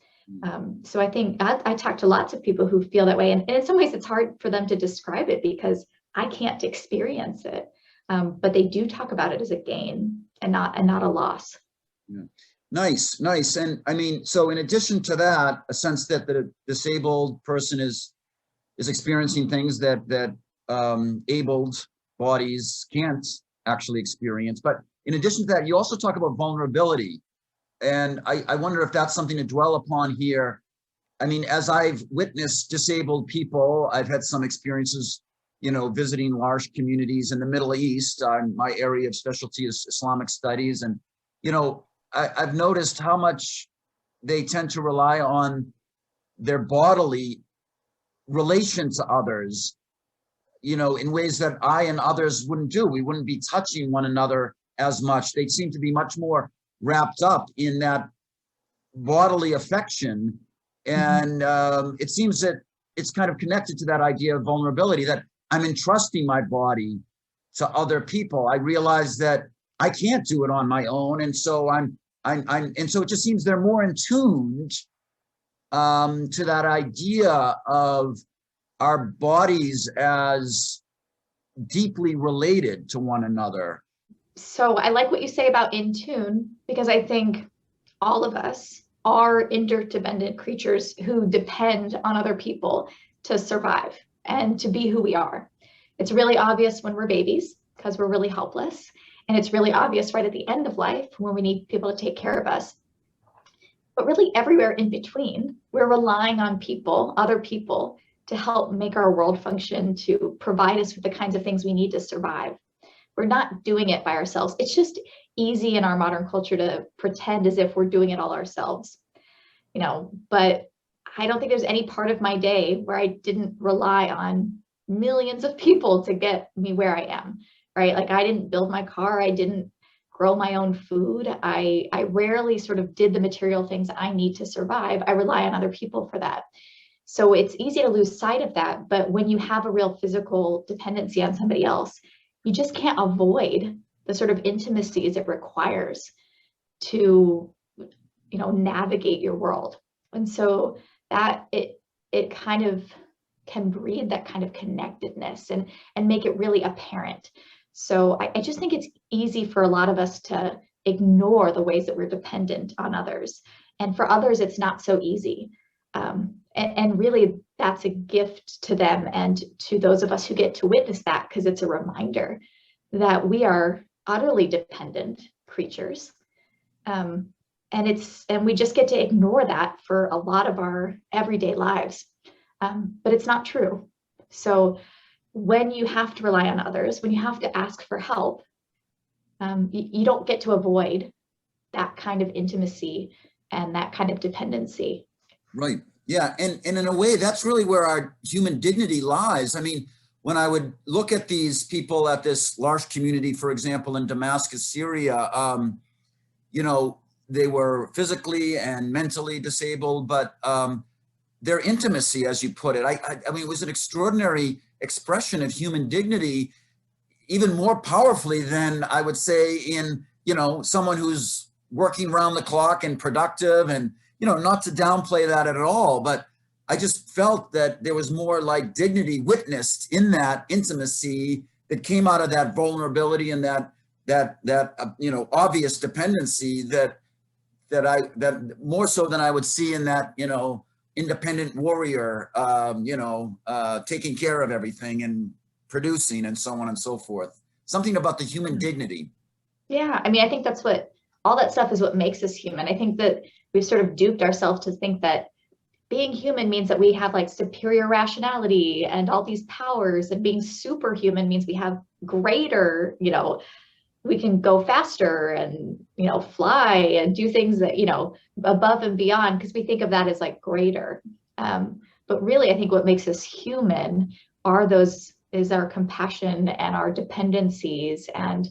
So I think I talk to lots of people who feel that way, and in some ways it's hard for them to describe it because I can't experience it, but they do talk about it as a gain and not a loss. Yeah. Nice. And so in addition to that, a sense that the disabled person is experiencing things that abled bodies can't actually experience. But in addition to that, you also talk about vulnerability. And I wonder if that's something to dwell upon here. I mean, as I've witnessed disabled people, I've had some experiences, visiting large communities in the Middle East. My area of specialty is Islamic studies. And, I've noticed how much they tend to rely on their bodily relation to others, in ways that I and others wouldn't do. We wouldn't be touching one another as much. They seem to be much more wrapped up in that bodily affection. And it seems that it's kind of connected to that idea of vulnerability, that I'm entrusting my body to other people. I realize that I can't do it on my own. And so and so it just seems they're more in tuned to that idea of our bodies as deeply related to one another. So I like what you say about in tune, because I think all of us are interdependent creatures who depend on other people to survive and to be who we are. It's really obvious when we're babies because we're really helpless. And it's really obvious right at the end of life when we need people to take care of us. But really everywhere in between, we're relying on people, other people, to help make our world function, to provide us with the kinds of things we need to survive. We're not doing it by ourselves. It's just easy in our modern culture to pretend as if we're doing it all ourselves, but I don't think there's any part of my day where I didn't rely on millions of people to get me where I am, right? Like I didn't build my car. I didn't grow my own food. I rarely sort of did the material things I need to survive. I rely on other people for that. So it's easy to lose sight of that. But when you have a real physical dependency on somebody else, you just can't avoid the sort of intimacies it requires to, navigate your world. And so that it kind of can breed that kind of connectedness and make it really apparent. So I just think it's easy for a lot of us to ignore the ways that we're dependent on others. And for others, it's not so easy. And really, that's a gift to them and to those of us who get to witness that, because it's a reminder that we are utterly dependent creatures. And we just get to ignore that for a lot of our everyday lives. But it's not true. So when you have to rely on others, when you have to ask for help, you don't get to avoid that kind of intimacy and that kind of dependency. Right. Yeah. And in a way, that's really where our human dignity lies. I mean, when I would look at these people at this large community, for example, in Damascus, Syria, they were physically and mentally disabled, but their intimacy, as you put it, I mean, it was an extraordinary expression of human dignity, even more powerfully than I would say in, someone who's working around the clock and productive, and, not to downplay that at all, but I just felt that there was more like dignity witnessed in that intimacy that came out of that vulnerability and that obvious dependency that more so than I would see in that, independent warrior, taking care of everything and producing and so on and so forth. Something about the human dignity. Yeah, I mean, I think that's all that stuff is what makes us human. I think that we've sort of duped ourselves to think that being human means that we have like superior rationality and all these powers, and being superhuman means we have greater, we can go faster and, fly and do things that, above and beyond, because we think of that as like greater. But really, I think what makes us human is our compassion and our dependencies and,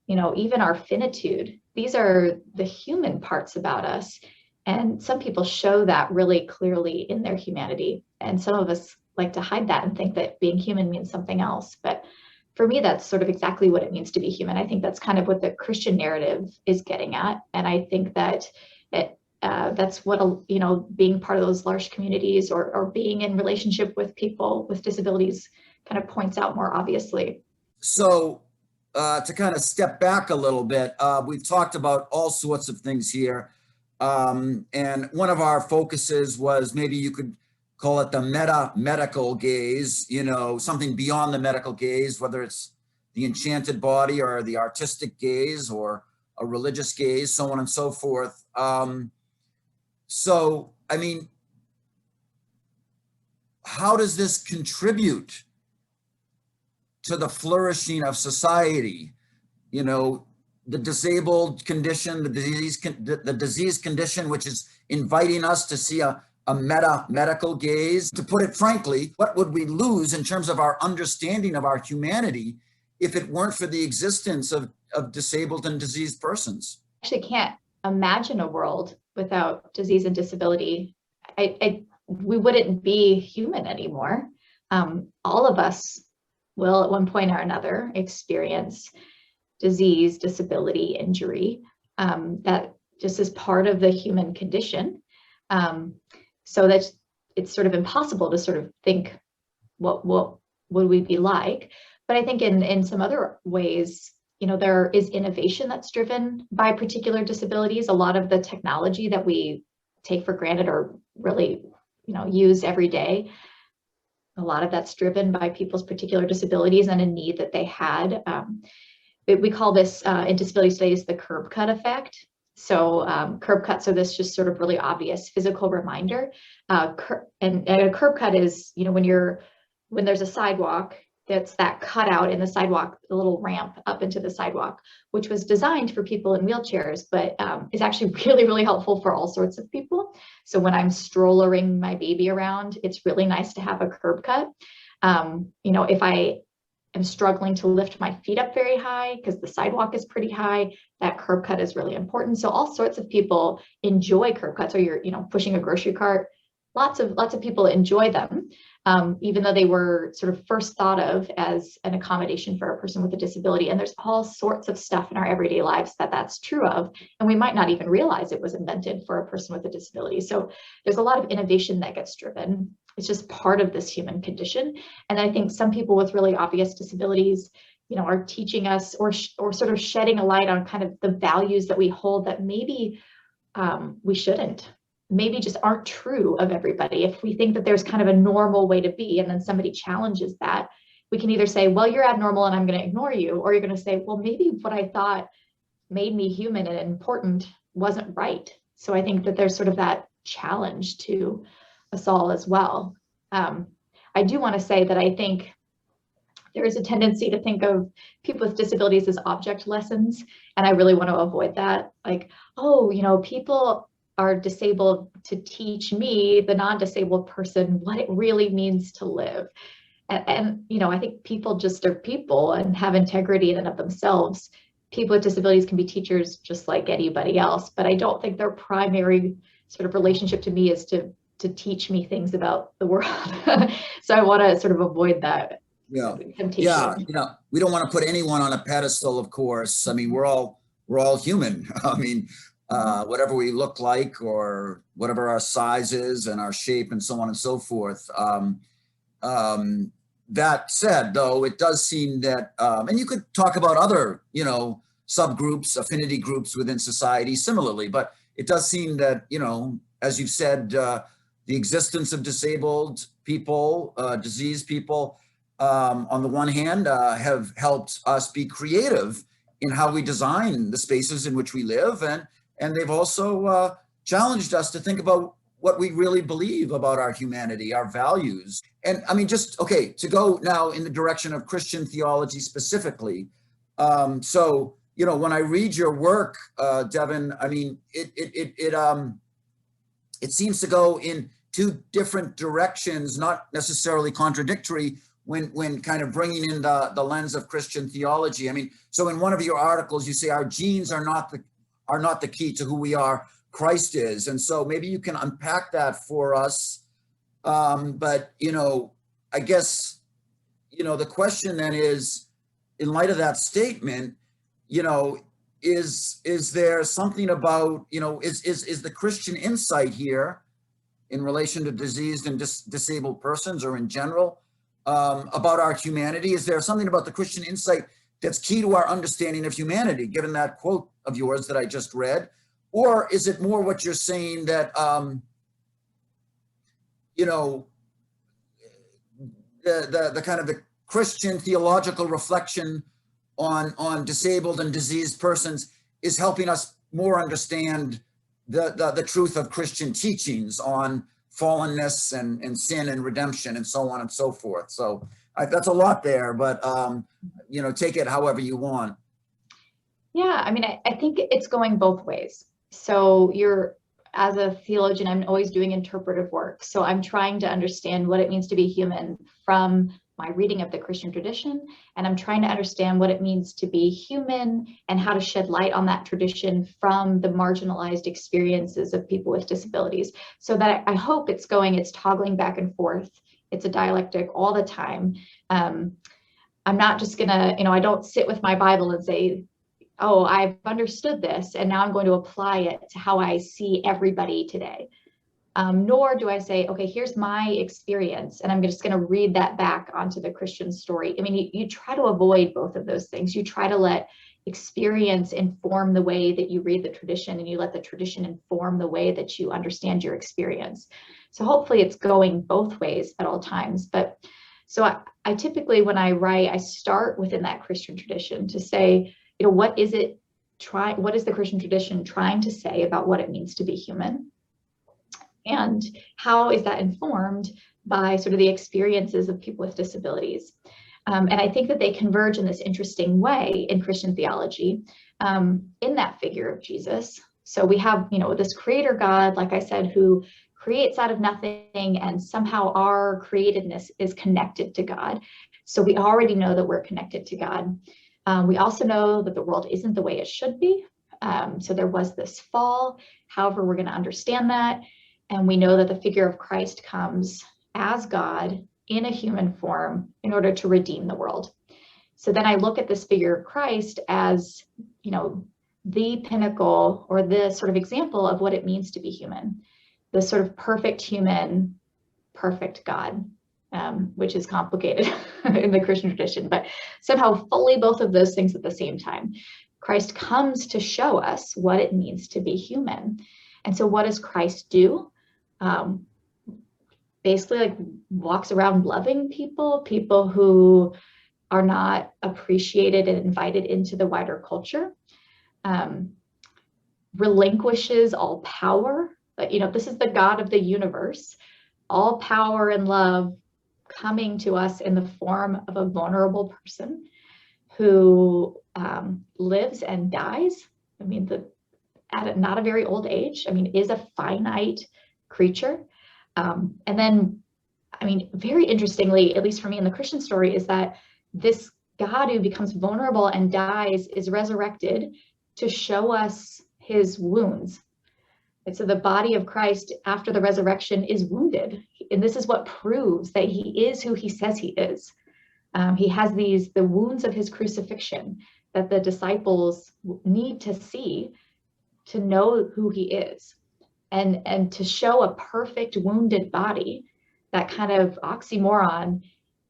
even our finitude. These are the human parts about us. And some people show that really clearly in their humanity. And some of us like to hide that and think that being human means something else. But for me, that's sort of exactly what it means to be human. I think that's kind of what the Christian narrative is getting at. And I think that that's what, being part of those large communities or being in relationship with people with disabilities kind of points out more obviously. So to kind of step back a little bit, we've talked about all sorts of things here. And one of our focuses was, maybe you could call it the medical gaze, something beyond the medical gaze, whether it's the enchanted body or the artistic gaze or a religious gaze, so on and so forth. So, I mean, how does this contribute to the flourishing of society? You know, the disabled condition, the disease condition, which is inviting us to see a medical gaze. To put it frankly, what would we lose in terms of our understanding of our humanity if it weren't for the existence of disabled and diseased persons? Actually can't imagine a world without disease and disability. We wouldn't be human anymore. All of us will at one point or another experience disease, disability, injury. That just is part of the human condition. So that it's sort of impossible to sort of think what would we be like. But I think in some other ways, you know, there is innovation that's driven by particular disabilities. A lot of the technology that we take for granted or really, you know, use every day, a lot of that's driven by people's particular disabilities and a need that they had. We call this in disability studies the curb cut effect. So curb cuts are this just sort of really obvious physical reminder. And a curb cut is, you know, when there's a sidewalk, that's that cutout in the sidewalk, the little ramp up into the sidewalk, which was designed for people in wheelchairs, but is actually really, really helpful for all sorts of people. So when I'm strollering my baby around, it's really nice to have a curb cut. You know, if I am struggling to lift my feet up very high because the sidewalk is pretty high, that curb cut is really important. So all sorts of people enjoy curb cuts, or you're, you know, pushing a grocery cart. Lots of people enjoy them, even though they were sort of first thought of as an accommodation for a person with a disability. And there's all sorts of stuff in our everyday lives that's true of, and we might not even realize it was invented for a person with a disability. So there's a lot of innovation that gets driven. It's just part of this human condition. And I think some people with really obvious disabilities, you know, are teaching us or sort of shedding a light on kind of the values that we hold that maybe we shouldn't, maybe just aren't true of everybody. If we think that there's kind of a normal way to be, and then somebody challenges that, we can either say, well, you're abnormal and I'm going to ignore you, or you're going to say, well, maybe what I thought made me human and important wasn't right. So I think that there's sort of that challenge to us all as well. I do want to say that I think there is a tendency to think of people with disabilities as object lessons, and I really want to avoid that. Like, oh, you know, people are disabled to teach me, the non-disabled person, what it really means to live. And you know, I think people just are people and have integrity in and of themselves. People with disabilities can be teachers just like anybody else, but I don't think their primary sort of relationship to me is to teach me things about the world. So I want to sort of avoid that. Yeah, yeah. You know, we don't want to put anyone on a pedestal, of course. I mean, we're all human. I mean, whatever we look like or whatever our size is and our shape and so on and so forth. That said, though, it does seem that, and you could talk about other, you know, subgroups, affinity groups within society similarly, but it does seem that, you know, as you've said, the existence of disabled people, diseased people, on the one hand, have helped us be creative in how we design the spaces in which we live, and they've also challenged us to think about what we really believe about our humanity, our values. And I mean, just, okay, to go now in the direction of Christian theology specifically. So, you know, when I read your work, Devan, I mean, it seems to go in two different directions, not necessarily contradictory, when kind of bringing in the lens of Christian theology. I mean, so in one of your articles, you say our genes are not the key to who we are, Christ is. And so maybe you can unpack that for us. But, you know, I guess, you know, the question then is, in light of that statement, you know, is there something about, you know, is the Christian insight here in relation to diseased and disabled persons, or in general, about our humanity? Is there something about the Christian insight that's key to our understanding of humanity, given that quote of yours that I just read? Or is it more what you're saying that, you know, the kind of the Christian theological reflection on disabled and diseased persons is helping us more understand the truth of Christian teachings on fallenness and sin and redemption and so on and so forth. So that's a lot there, but take it however you want. Yeah, I mean, I think it's going both ways. So as a theologian, I'm always doing interpretive work. So I'm trying to understand what it means to be human from my reading of the Christian tradition, and I'm trying to understand what it means to be human and how to shed light on that tradition from the marginalized experiences of people with disabilities. So that I hope it's toggling back and forth. It's a dialectic all the time. I'm not just gonna, I don't sit with my Bible and say, oh, I've understood this, and now I'm going to apply it to how I see everybody today. Nor do I say, okay, here's my experience, and I'm just going to read that back onto the Christian story. I mean, you try to avoid both of those things. You try to let experience inform the way that you read the tradition, and you let the tradition inform the way that you understand your experience. So hopefully it's going both ways at all times. But so I typically, when I write, I start within that Christian tradition to say, what is the Christian tradition trying to say about what it means to be human? And how is that informed by sort of the experiences of people with disabilities? And I think that they converge in this interesting way in Christian theology, in that figure of Jesus. So we have, this creator God, like I said, who creates out of nothing, and somehow our createdness is connected to God. So we already know that we're connected to God. We also know that the world isn't the way it should be. So there was this fall. However, we're going to understand that. And we know that the figure of Christ comes as God in a human form in order to redeem the world. So then I look at this figure of Christ as, the pinnacle or the sort of example of what it means to be human, the sort of perfect human, perfect God, which is complicated in the Christian tradition, but somehow fully both of those things at the same time. Christ comes to show us what it means to be human. And so what does Christ do? Basically walks around loving people who are not appreciated and invited into the wider culture, relinquishes all power. But, this is the God of the universe, all power and love coming to us in the form of a vulnerable person who lives and dies. I mean, at not a very old age, is a finite creature. And then, very interestingly, at least for me in the Christian story, is that this God who becomes vulnerable and dies is resurrected to show us his wounds. And so the body of Christ after the resurrection is wounded. And this is what proves that he is who he says he is. He has the wounds of his crucifixion that the disciples need to see to know who he is. And to show a perfect wounded body, that kind of oxymoron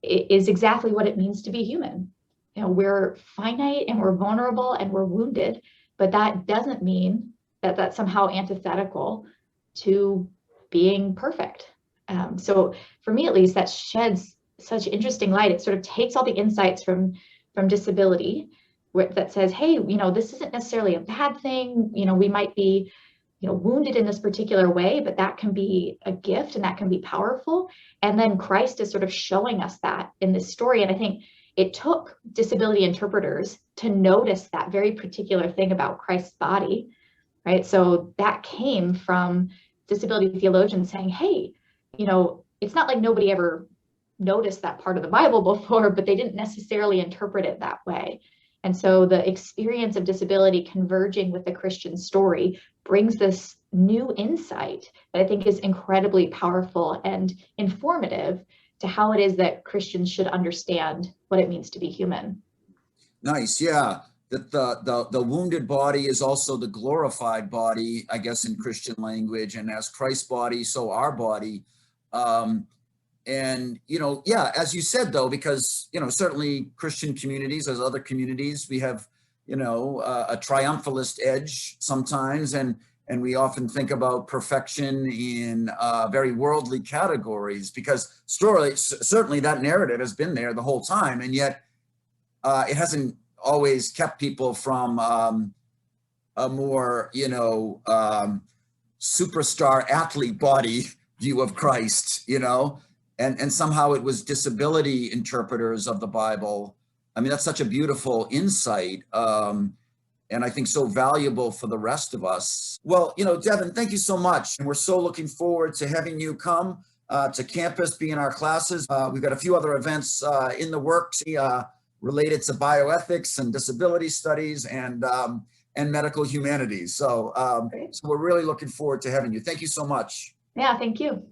is exactly what it means to be human. We're finite and we're vulnerable and we're wounded, but that doesn't mean that that's somehow antithetical to being perfect. So for me, at least, that sheds such interesting light. It sort of takes all the insights from disability that says, hey, this isn't necessarily a bad thing. We might be wounded in this particular way, but that can be a gift and that can be powerful. And then Christ is sort of showing us that in this story. And I think it took disability interpreters to notice that very particular thing about Christ's body, right? So that came from disability theologians saying, hey, it's not like nobody ever noticed that part of the Bible before, but they didn't necessarily interpret it that way. And so the experience of disability converging with the Christian story brings this new insight that I think is incredibly powerful and informative to how it is that Christians should understand what it means to be human. Nice, yeah. That the wounded body is also the glorified body, I guess, in Christian language, and as Christ's body, so our body. And, as you said, though, because, certainly Christian communities, as other communities, we have, a triumphalist edge sometimes. And we often think about perfection in very worldly categories, because certainly that narrative has been there the whole time. And yet it hasn't always kept people from a more, superstar athlete body view of Christ, and somehow it was disability interpreters of the Bible. I mean, that's such a beautiful insight. And I think so valuable for the rest of us. Well, Devan, thank you so much. And we're so looking forward to having you come to campus, be in our classes. We've got a few other events in the works related to bioethics and disability studies and medical humanities. So we're really looking forward to having you. Thank you so much. Yeah, thank you.